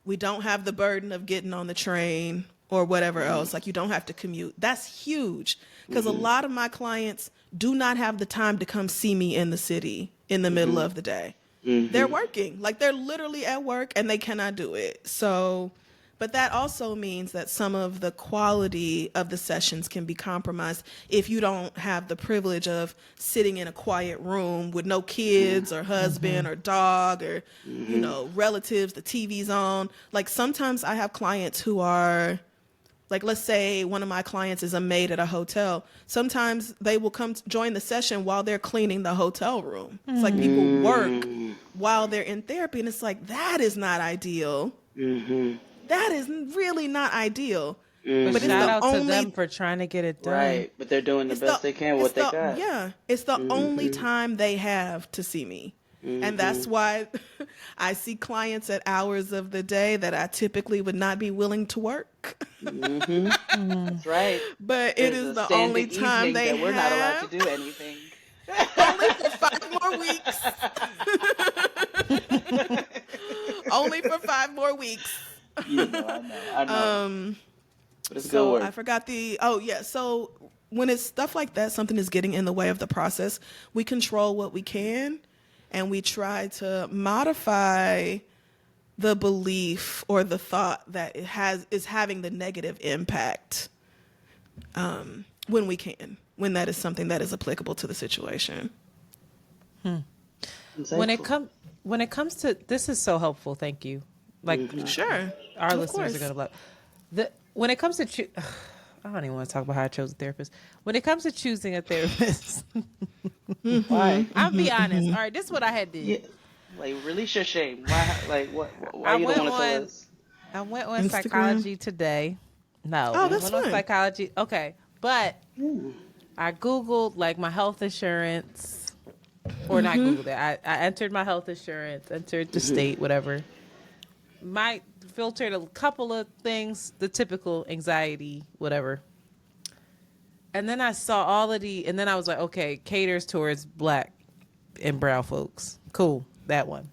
[SPEAKER 3] We don't have the burden of getting on the train or whatever else. Like you don't have to commute. That's huge because a lot of my clients do not have the time to come see me in the city in the middle of the day. They're working. Like they're literally at work and they cannot do it. So, but that also means that some of the quality of the sessions can be compromised if you don't have the privilege of sitting in a quiet room with no kids or husband or dog or, relatives, the TV's on. Like sometimes I have clients who are, like, let's say one of my clients is a maid at a hotel. Sometimes they will come join the session while they're cleaning the hotel room. It's like people work while they're in therapy, and it's like, that is not ideal. That is really not ideal.
[SPEAKER 2] But
[SPEAKER 3] it's
[SPEAKER 2] shout
[SPEAKER 3] the
[SPEAKER 2] out to
[SPEAKER 3] only-
[SPEAKER 2] them for trying to get it done.
[SPEAKER 1] Right, but they're doing the best they can with what they got.
[SPEAKER 3] Yeah, it's the only time they have to see me. And that's why I see clients at hours of the day that I typically would not be willing to work.
[SPEAKER 1] That's right.
[SPEAKER 3] But
[SPEAKER 1] There's
[SPEAKER 3] it is
[SPEAKER 1] a
[SPEAKER 3] the
[SPEAKER 1] standing
[SPEAKER 3] only time
[SPEAKER 1] evening
[SPEAKER 3] they
[SPEAKER 1] that we're not allowed
[SPEAKER 3] have.
[SPEAKER 1] to do anything.
[SPEAKER 3] Only for 5 more weeks. Only for 5 more weeks.
[SPEAKER 1] I know. But it's good work.
[SPEAKER 3] I forgot so when it's stuff like that, something is getting in the way of the process, we control what we can and we try to modify the belief or the thought that is having the negative impact when we can, when that is something that is applicable to the situation.
[SPEAKER 2] When it comes to this is so helpful. Thank you. Like
[SPEAKER 3] Sure.
[SPEAKER 2] our
[SPEAKER 3] Of
[SPEAKER 2] listeners
[SPEAKER 3] course.
[SPEAKER 2] are gonna love. When it comes to I don't even want to talk about how I chose a therapist. When it comes to choosing a therapist,
[SPEAKER 1] Why?
[SPEAKER 2] I'll be honest. All right, this is what I had did.
[SPEAKER 1] Yeah. Like, release your shame. Why? Like, what? Why
[SPEAKER 2] I
[SPEAKER 1] you don't
[SPEAKER 2] went
[SPEAKER 1] want to tell
[SPEAKER 2] on-
[SPEAKER 1] us?
[SPEAKER 2] I went on
[SPEAKER 3] Instagram.
[SPEAKER 2] Psychology Today. No,
[SPEAKER 3] Oh,
[SPEAKER 2] I
[SPEAKER 3] that's
[SPEAKER 2] went on
[SPEAKER 3] fine.
[SPEAKER 2] Psychology. Okay, but I Googled like my health insurance, or not Googled it. I entered my health insurance, entered the state, whatever. Filtered a couple of things, the typical anxiety, whatever. And then I saw and then I was like, okay, caters towards Black and brown folks. Cool, that one.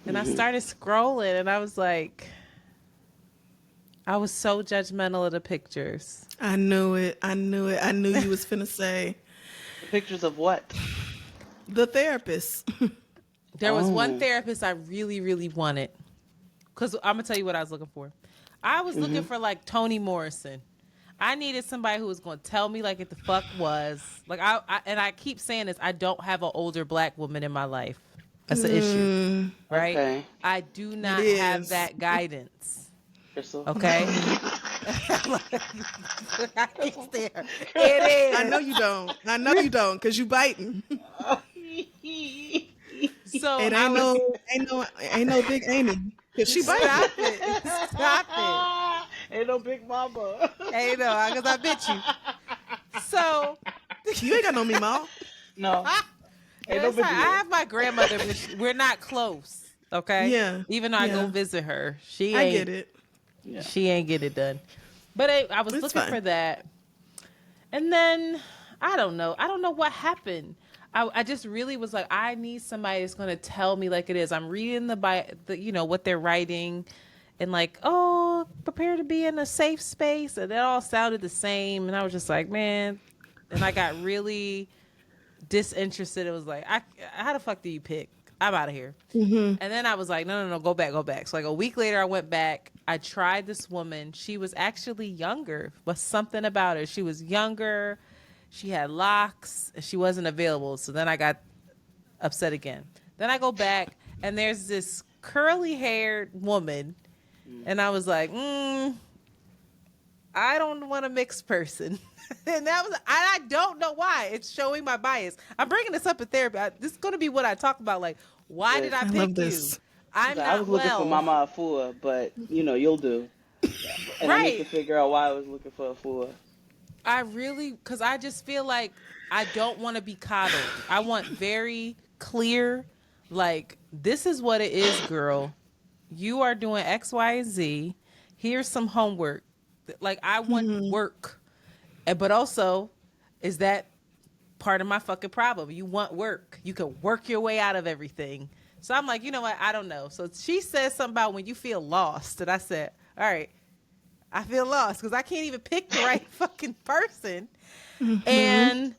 [SPEAKER 2] And I started scrolling and I was like, I was so judgmental of the pictures.
[SPEAKER 3] I knew it. I knew you was finna say
[SPEAKER 1] The pictures of what?
[SPEAKER 3] the therapist.
[SPEAKER 2] There was one
[SPEAKER 1] Oh.
[SPEAKER 2] therapist I really, really wanted. Because I'm going to tell you what I was looking for. I was looking for like Toni Morrison. I needed somebody who was going to tell me like it the fuck was. Like I keep saying this, I don't have an older black woman in my life. That's an issue. Right?
[SPEAKER 1] Okay.
[SPEAKER 2] I do not
[SPEAKER 3] It
[SPEAKER 2] have
[SPEAKER 3] is.
[SPEAKER 2] that guidance.
[SPEAKER 1] Crissle.
[SPEAKER 2] Okay? I can't stare. It is.
[SPEAKER 3] I know you don't. I know you don't, because you biting.
[SPEAKER 2] So
[SPEAKER 3] It
[SPEAKER 2] I
[SPEAKER 3] ain't
[SPEAKER 2] was,
[SPEAKER 3] ain't no big Amy. Cause she biting.
[SPEAKER 2] stop it. Stop
[SPEAKER 1] Ain't no big mama.
[SPEAKER 2] it. Hey, no, because I bit you. So
[SPEAKER 3] You ain't got no Meemaw.
[SPEAKER 1] No. Ain't no
[SPEAKER 2] Listen,
[SPEAKER 1] big
[SPEAKER 2] I
[SPEAKER 1] deal.
[SPEAKER 2] have my grandmother, but we're not close. Okay.
[SPEAKER 3] Yeah,
[SPEAKER 2] Even though I go
[SPEAKER 3] yeah.
[SPEAKER 2] visit her, she
[SPEAKER 3] I
[SPEAKER 2] ain't.
[SPEAKER 3] get it.
[SPEAKER 1] Yeah.
[SPEAKER 2] She ain't get it done. But I was
[SPEAKER 3] It's
[SPEAKER 2] looking
[SPEAKER 3] fine.
[SPEAKER 2] for that, and then I don't know. I don't know what happened. I just really was like, I need somebody that's going to tell me like it is. I'm reading the what they're writing, and like, oh, prepare to be in a safe space, and it all sounded the same, and I was just like, man, and I got really disinterested. It was like, how the fuck do you pick? I'm out of here. And then I was like, no, go back. So like a week later, I went back. I tried this woman. She was actually younger, but something about her. She was younger. She had locks, and she wasn't available. So then I got upset again. Then I go back, and there's this curly-haired woman, and I was like, I don't want a mixed person. And I don't know why. It's showing my bias. I'm bringing this up in therapy. This is going to be what I talk about. Like, why did I pick
[SPEAKER 3] love
[SPEAKER 2] you?
[SPEAKER 3] this.
[SPEAKER 2] I'm not
[SPEAKER 1] I was looking
[SPEAKER 2] well.
[SPEAKER 1] for Mama Afua, but you'll do. And I need to
[SPEAKER 2] Right.
[SPEAKER 1] figure out why I was looking for Afua.
[SPEAKER 2] Because I just feel like I don't want to be coddled. I want very clear, like, this is what it is, girl. You are doing X, Y, and Z. Here's some homework. Like, I want work. But also, is that part of my fucking problem? You want work. You can work your way out of everything. So I'm like, you know what? I don't know. So she said something about when you feel lost. And I said, all right, I feel lost because I can't even pick the right fucking person. And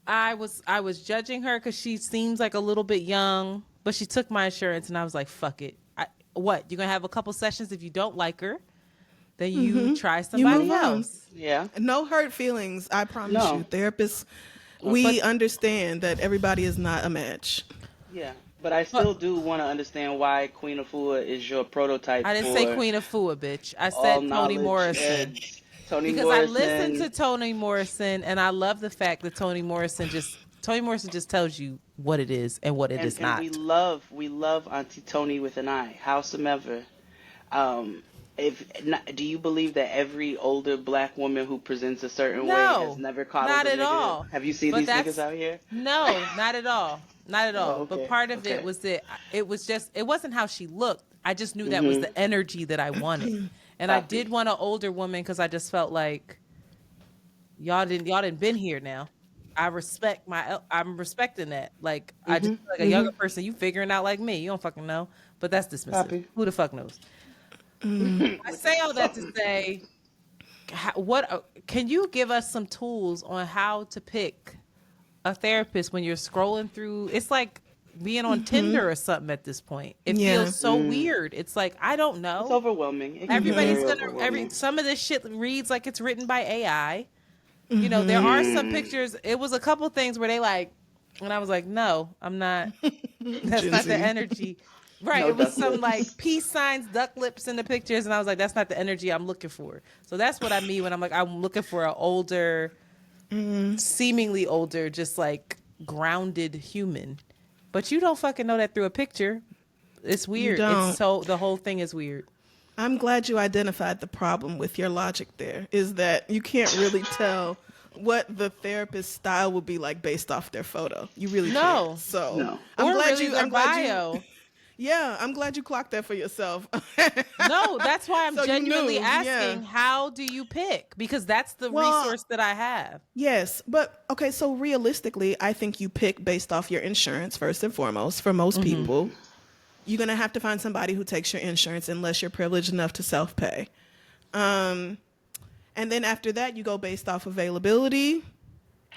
[SPEAKER 2] I was judging her because she seems like a little bit young, but she took my insurance, and I was like, fuck it. What? You're going to have a couple sessions. If you don't like her, then you try somebody
[SPEAKER 3] move on.
[SPEAKER 2] else.
[SPEAKER 1] Yeah.
[SPEAKER 3] No hurt feelings. I promise
[SPEAKER 1] No.
[SPEAKER 3] you. Therapists, we understand that everybody is not a match.
[SPEAKER 1] Yeah. But I still do want to understand why Queen Afua is your prototype.
[SPEAKER 2] I didn't
[SPEAKER 1] for
[SPEAKER 2] say Queen Afua, bitch. I
[SPEAKER 1] all
[SPEAKER 2] said Toni
[SPEAKER 1] knowledge
[SPEAKER 2] Morrison.
[SPEAKER 1] and Toni
[SPEAKER 2] Because
[SPEAKER 1] Morrison.
[SPEAKER 2] I listened to Toni Morrison, and I love the fact that Toni Morrison just tells you what it is and what it is not.
[SPEAKER 1] And we love Auntie Toni with an I. Howsoever, do you believe that every older black woman who presents a certain way has never coddled
[SPEAKER 2] not
[SPEAKER 1] a
[SPEAKER 2] at
[SPEAKER 1] nigga?
[SPEAKER 2] all.
[SPEAKER 1] Have you seen
[SPEAKER 2] But
[SPEAKER 1] these
[SPEAKER 2] that's-
[SPEAKER 1] niggas out here?
[SPEAKER 2] No, not at all. Not at all.
[SPEAKER 1] Oh, okay.
[SPEAKER 2] But part of
[SPEAKER 1] Okay.
[SPEAKER 2] it was that it wasn't how she looked. I just knew that was the energy that I wanted. And I
[SPEAKER 1] Copy.
[SPEAKER 2] did want an older woman because I just felt like y'all didn't been here now. I'm respecting that. Like I just feel like a younger person, you figuring out like me. You don't fucking know. But that's dismissive.
[SPEAKER 1] Copy.
[SPEAKER 2] Who the fuck knows? I say all that to say, can you give us some tools on how to pick a therapist when you're scrolling through? It's like being on Tinder or something at this point. It
[SPEAKER 3] Yeah.
[SPEAKER 2] feels so weird. It's like, I don't know.
[SPEAKER 1] It's overwhelming. It can be
[SPEAKER 2] Everybody's
[SPEAKER 1] very
[SPEAKER 2] gonna
[SPEAKER 1] overwhelming.
[SPEAKER 2] some of this shit reads like it's written by AI. You know, there are some pictures. It was a couple things where they like, and I was like, no, I'm not. That's
[SPEAKER 3] Gen
[SPEAKER 2] not
[SPEAKER 3] Z.
[SPEAKER 2] the energy. Right.
[SPEAKER 1] No
[SPEAKER 2] It was
[SPEAKER 1] duck
[SPEAKER 2] some
[SPEAKER 1] lips.
[SPEAKER 2] like peace signs, duck lips in the pictures, and I was like, that's not the energy I'm looking for. So that's what I mean when I'm like, I'm looking for an older, seemingly older, just like grounded human. But you don't fucking know that through a picture. It's weird.
[SPEAKER 3] don't.
[SPEAKER 2] It's so the whole thing is weird.
[SPEAKER 3] I'm glad you identified the problem with your logic there, is that you can't really tell what the therapist style would be like based off their photo. You really
[SPEAKER 2] No.
[SPEAKER 3] can't. So
[SPEAKER 1] No.
[SPEAKER 3] I'm
[SPEAKER 2] Or
[SPEAKER 3] glad
[SPEAKER 2] really
[SPEAKER 3] you
[SPEAKER 2] their
[SPEAKER 3] I'm glad
[SPEAKER 2] bio.
[SPEAKER 3] you Yeah, I'm glad you clocked that for yourself.
[SPEAKER 2] No, that's why I'm
[SPEAKER 3] So you
[SPEAKER 2] genuinely
[SPEAKER 3] knew,
[SPEAKER 2] asking,
[SPEAKER 3] yeah.
[SPEAKER 2] how do you pick? Because that's the
[SPEAKER 3] Well,
[SPEAKER 2] resource that I have.
[SPEAKER 3] Yes, but okay, so realistically, I think you pick based off your insurance first and foremost for most people. you're going to have to find somebody who takes your insurance unless you're privileged enough to self-pay. And then after that, you go based off availability.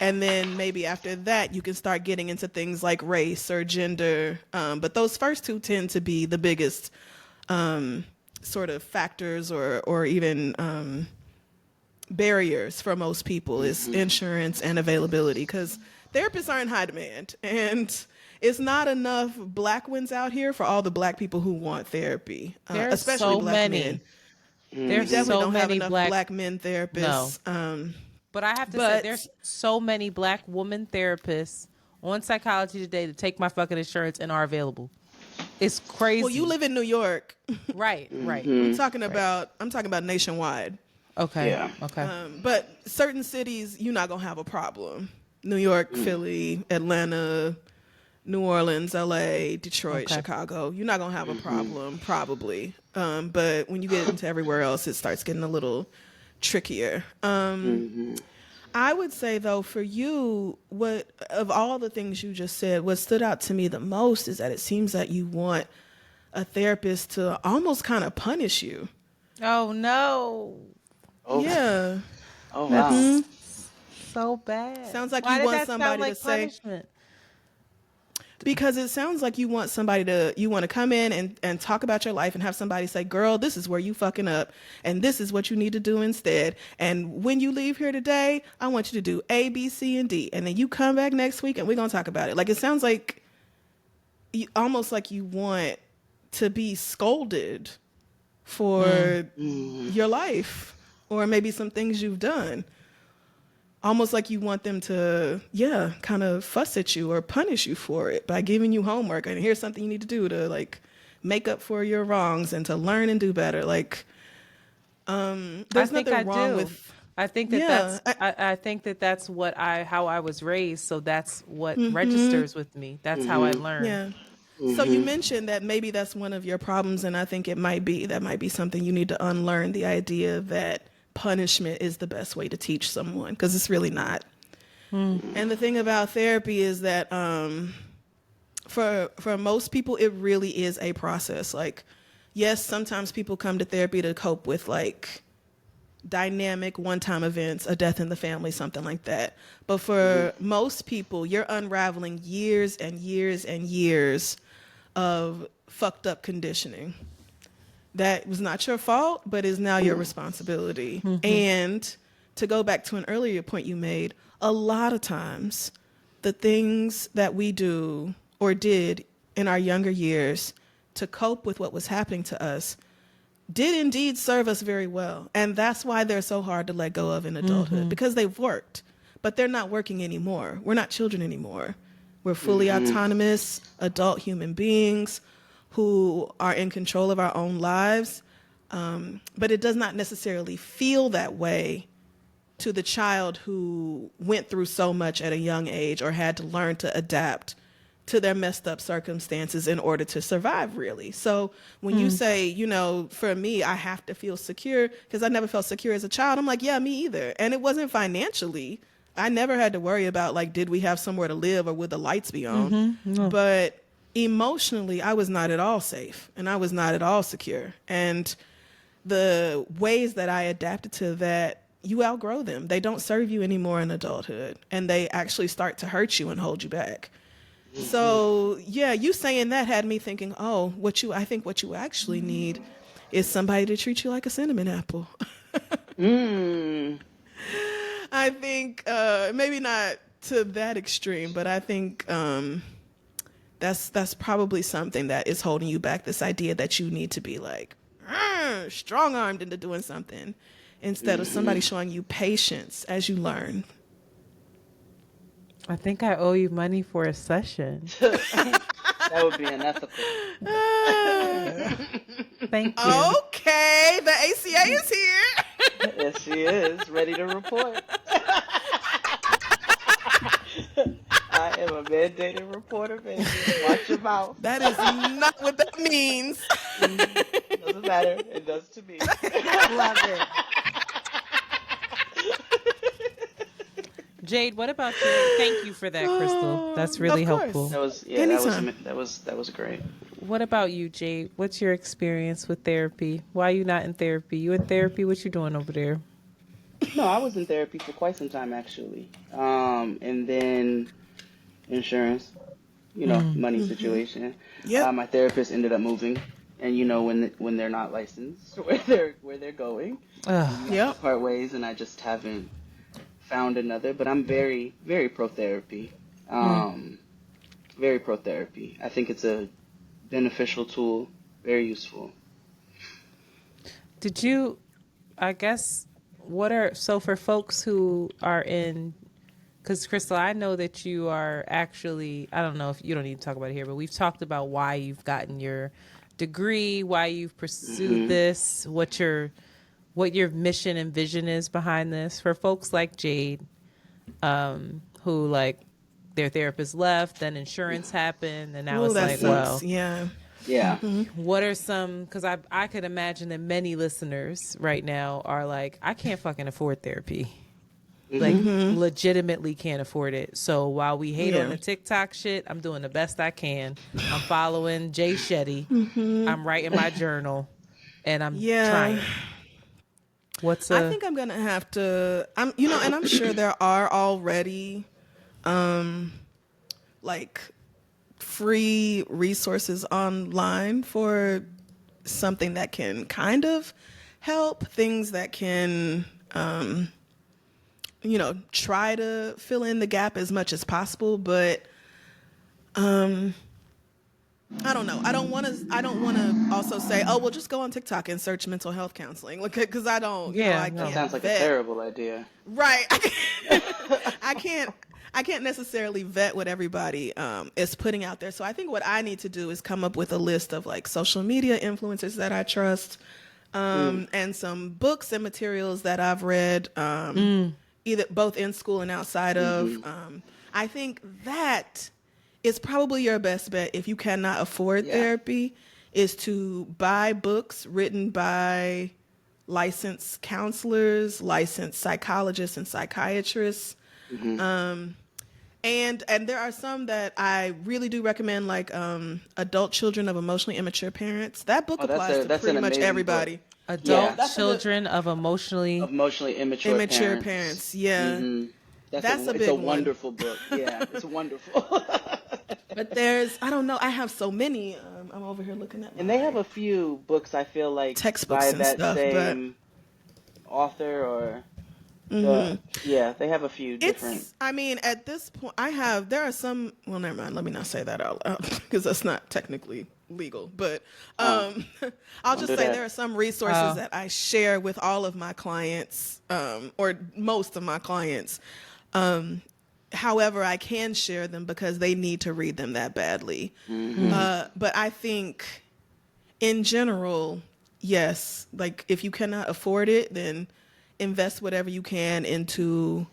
[SPEAKER 3] And then maybe after that, you can start getting into things like race or gender. But those first two tend to be the biggest sort of factors or even barriers for most people is insurance and availability, because therapists are in high demand. And it's not enough black ones out here for all the black people who want therapy,
[SPEAKER 2] There's
[SPEAKER 3] especially
[SPEAKER 2] so
[SPEAKER 3] black
[SPEAKER 2] many.
[SPEAKER 3] men.
[SPEAKER 2] There's
[SPEAKER 3] We definitely
[SPEAKER 2] so
[SPEAKER 3] don't have
[SPEAKER 2] many
[SPEAKER 3] enough black men therapists.
[SPEAKER 2] But I have to say, there's so many black woman therapists on Psychology Today to take my fucking insurance and are available. It's crazy.
[SPEAKER 3] Well, you live in New York.
[SPEAKER 2] Right.
[SPEAKER 3] I'm talking about nationwide.
[SPEAKER 2] Okay.
[SPEAKER 1] Yeah.
[SPEAKER 2] Okay.
[SPEAKER 3] But certain cities, you're not gonna have a problem. New York, Philly, Atlanta, New Orleans, LA, Detroit, Chicago. You're not gonna have a problem, probably. But when you get into everywhere else, it starts getting a little trickier. I would say, though, for you, what of all the things you just said, what stood out to me the most is that it seems that you want a therapist to almost kind of punish you.
[SPEAKER 2] Oh no.
[SPEAKER 1] Oh.
[SPEAKER 3] Yeah.
[SPEAKER 1] Oh wow.
[SPEAKER 2] So bad.
[SPEAKER 3] Sounds like
[SPEAKER 2] Why
[SPEAKER 3] you
[SPEAKER 2] did
[SPEAKER 3] want
[SPEAKER 2] that
[SPEAKER 3] somebody
[SPEAKER 2] sound like
[SPEAKER 3] to say.
[SPEAKER 2] punishment?
[SPEAKER 3] Because it sounds like you want somebody to, you want to come in and talk about your life and have somebody say, girl, this is where you fucking up and this is what you need to do instead. And when you leave here today, I want you to do A, B, C, and D. And then you come back next week and we're going to talk about it. Like, it sounds like almost like you want to be scolded for your life or maybe some things you've done. Almost like you want them to, kind of fuss at you or punish you for it by giving you homework and here's something you need to do to like make up for your wrongs and to learn and do better. Like, there's nothing wrong with.
[SPEAKER 2] I think that I think that that's how I was raised. So that's what registers with me. That's how I learn.
[SPEAKER 3] Yeah. So you mentioned that maybe that's one of your problems, and I think that might be something you need to unlearn, the idea that punishment is the best way to teach someone, because it's really not. And the thing about therapy is that for most people, it really is a process. Like, yes, sometimes people come to therapy to cope with like dynamic one-time events, a death in the family, something like that. But for most people, you're unraveling years and years and years of fucked up conditioning that was not your fault, but is now your responsibility. And to go back to an earlier point you made, a lot of times the things that we do or did in our younger years to cope with what was happening to us did indeed serve us very well. And that's why they're so hard to let go of in adulthood, because they've worked, but they're not working anymore. We're not children anymore. We're fully autonomous adult human beings who are in control of our own lives. But it does not necessarily feel that way to the child who went through so much at a young age or had to learn to adapt to their messed up circumstances in order to survive, really. So when you say, for me, I have to feel secure because I never felt secure as a child, I'm like, yeah, me either. And it wasn't financially. I never had to worry about, like, did we have somewhere to live or would the lights be on? But emotionally, I was not at all safe and I was not at all secure. And the ways that I adapted to that, you outgrow them. They don't serve you anymore in adulthood, and they actually start to hurt you and hold you back. So, yeah, you saying that had me thinking, I think what you actually need is somebody to treat you like a cinnamon apple. I think maybe not to that extreme, but I think that's probably something that is holding you back, this idea that you need to be like strong-armed into doing something instead of somebody showing you patience as you learn.
[SPEAKER 2] I think I owe you money for a session.
[SPEAKER 1] That would be unethical.
[SPEAKER 2] Thank you.
[SPEAKER 3] Okay, the ACA is here.
[SPEAKER 1] Yes, she is. Ready to report. I am a mandated reporter, baby. Watch your mouth.
[SPEAKER 3] That is not what that means.
[SPEAKER 1] Doesn't matter. It does to me.
[SPEAKER 2] Love it. Jade, what about you? Thank you for that, Crystal. That's really
[SPEAKER 3] Of course.
[SPEAKER 2] helpful.
[SPEAKER 1] That was
[SPEAKER 3] Anytime.
[SPEAKER 1] that was great.
[SPEAKER 2] what about you, Jade? What's your experience with therapy? Why are you not in therapy? You in therapy? What you doing over there?
[SPEAKER 1] No, I was in therapy for quite some time actually. And then insurance, money situation.
[SPEAKER 3] Yep.
[SPEAKER 1] My therapist ended up moving, and when they're not licensed where they're going,
[SPEAKER 2] Ugh.
[SPEAKER 1] we have to
[SPEAKER 3] Yep.
[SPEAKER 1] part ways, and I just haven't found another. But I'm very very pro therapy. Very pro therapy. I think it's a beneficial tool, very useful.
[SPEAKER 2] Did you, I guess, so for folks who are in, because Crissle, I know that you are actually, I don't know if you don't need to talk about it here, but we've talked about why you've gotten your degree, why you've pursued this, what your mission and vision is behind this. For folks like Jade, who like their therapist left, then insurance happened, and now
[SPEAKER 3] Oh,
[SPEAKER 2] it's
[SPEAKER 3] that
[SPEAKER 2] like,
[SPEAKER 3] sucks.
[SPEAKER 2] well,
[SPEAKER 3] Yeah.
[SPEAKER 1] Yeah.
[SPEAKER 2] what are some, because I could imagine that many listeners right now are like, I can't fucking afford therapy. Like, legitimately can't afford it. So while we hate on
[SPEAKER 3] Yeah.
[SPEAKER 2] the TikTok shit, I'm doing the best I can. I'm following Jay Shetty. I'm writing my journal, and I'm
[SPEAKER 3] Yeah.
[SPEAKER 2] trying.
[SPEAKER 3] I think I'm gonna have to. And I'm sure there are already, like, free resources online for something that can kind of help, things that can, try to fill in the gap as much as possible. But I don't know. I don't want to. Also say, oh, well, just go on TikTok and search mental health counseling. Look, because I don't.
[SPEAKER 2] Yeah,
[SPEAKER 3] I
[SPEAKER 2] no.
[SPEAKER 1] That
[SPEAKER 3] can't
[SPEAKER 1] sounds like a
[SPEAKER 3] vet.
[SPEAKER 1] terrible idea.
[SPEAKER 3] Right. I can't. I can't necessarily vet what everybody is putting out there. So I think what I need to do is come up with a list of like social media influencers that I trust, and some books and materials that I've read, either both in school and outside of. I think that is probably your best bet if you cannot afford
[SPEAKER 1] Yeah.
[SPEAKER 3] therapy, is to buy books written by licensed counselors, licensed psychologists and psychiatrists. And there are some that I really do recommend, like Adult Children of Emotionally Immature Parents. That book
[SPEAKER 1] Oh,
[SPEAKER 3] applies to
[SPEAKER 1] that's
[SPEAKER 3] pretty
[SPEAKER 1] an
[SPEAKER 3] much
[SPEAKER 1] amazing
[SPEAKER 3] everybody.
[SPEAKER 1] book.
[SPEAKER 2] Adult
[SPEAKER 1] That's
[SPEAKER 2] children of emotionally.
[SPEAKER 1] Emotionally immature
[SPEAKER 3] Immature
[SPEAKER 1] parents.
[SPEAKER 3] parents, yeah.
[SPEAKER 1] That's
[SPEAKER 3] a
[SPEAKER 1] it's
[SPEAKER 3] big
[SPEAKER 1] a
[SPEAKER 3] one.
[SPEAKER 1] wonderful book. Yeah, it's wonderful.
[SPEAKER 3] But I don't know, I have so many. I'm over here looking at
[SPEAKER 1] And they have a few books I feel like
[SPEAKER 3] textbooks
[SPEAKER 1] by
[SPEAKER 3] and
[SPEAKER 1] that
[SPEAKER 3] stuff, but
[SPEAKER 1] same author or they have a few different.
[SPEAKER 3] I mean, at this point, there are some, well, never mind, let me not say that out loud because that's not technically legal, but I'll
[SPEAKER 1] Don't
[SPEAKER 3] just
[SPEAKER 1] do
[SPEAKER 3] say
[SPEAKER 1] that.
[SPEAKER 3] there are some resources that I share with all of my clients, or most of my clients. However, I can share them because they need to read them that badly. But I think in general, yes, like if you cannot afford it, then invest whatever you can into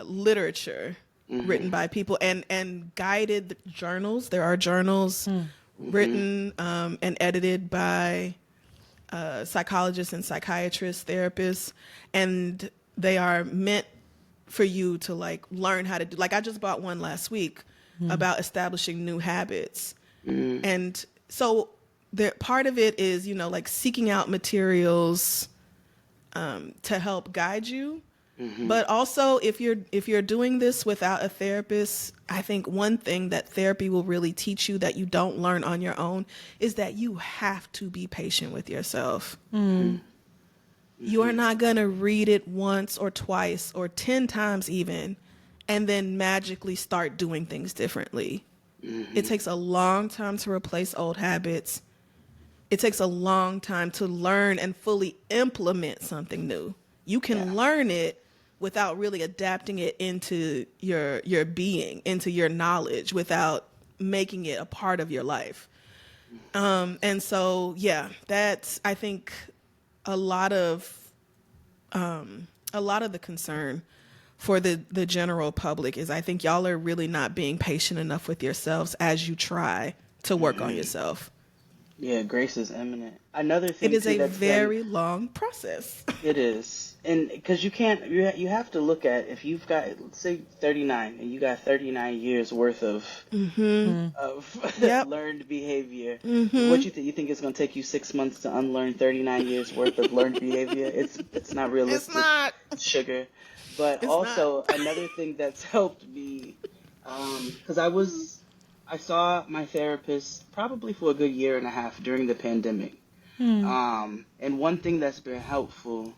[SPEAKER 3] literature written by people and guided journals. There are journals written and edited by psychologists and psychiatrists, therapists, and they are meant for you to like learn how to do. Like I just bought one last week about establishing new habits, and so part of it is like seeking out materials to help guide you. But also, if you're doing this without a therapist, I think one thing that therapy will really teach you that you don't learn on your own is that you have to be patient with yourself. You are not going to read it once or twice or 10 times even, and then magically start doing things differently. It takes a long time to replace old habits. It takes a long time to learn and fully implement something new. You can learn it without really adapting it into your being, into your knowledge, without making it a part of your life. And so, yeah, that's, I think, a lot of the concern for the general public is I think y'all are really not being patient enough with yourselves as you try to work on yourself.
[SPEAKER 1] Yeah, grace is imminent. Another
[SPEAKER 3] It
[SPEAKER 1] thing
[SPEAKER 3] is
[SPEAKER 1] too
[SPEAKER 3] a
[SPEAKER 1] that's been
[SPEAKER 3] very long process.
[SPEAKER 1] it is, and because you can't, you have to look at if you've got, let's say, 39, and you got 39 years worth
[SPEAKER 3] Mm-hmm.
[SPEAKER 1] of
[SPEAKER 3] Yep.
[SPEAKER 1] learned behavior.
[SPEAKER 3] Mm-hmm.
[SPEAKER 1] What you think? You think it's gonna take you 6 months to unlearn 39 years worth of learned behavior? It's not
[SPEAKER 3] It's
[SPEAKER 1] realistic,
[SPEAKER 3] not.
[SPEAKER 1] sugar. But
[SPEAKER 3] It's not.
[SPEAKER 1] also another thing that's helped me, because I saw my therapist probably for a good year and a half during the pandemic. And one thing that's been helpful,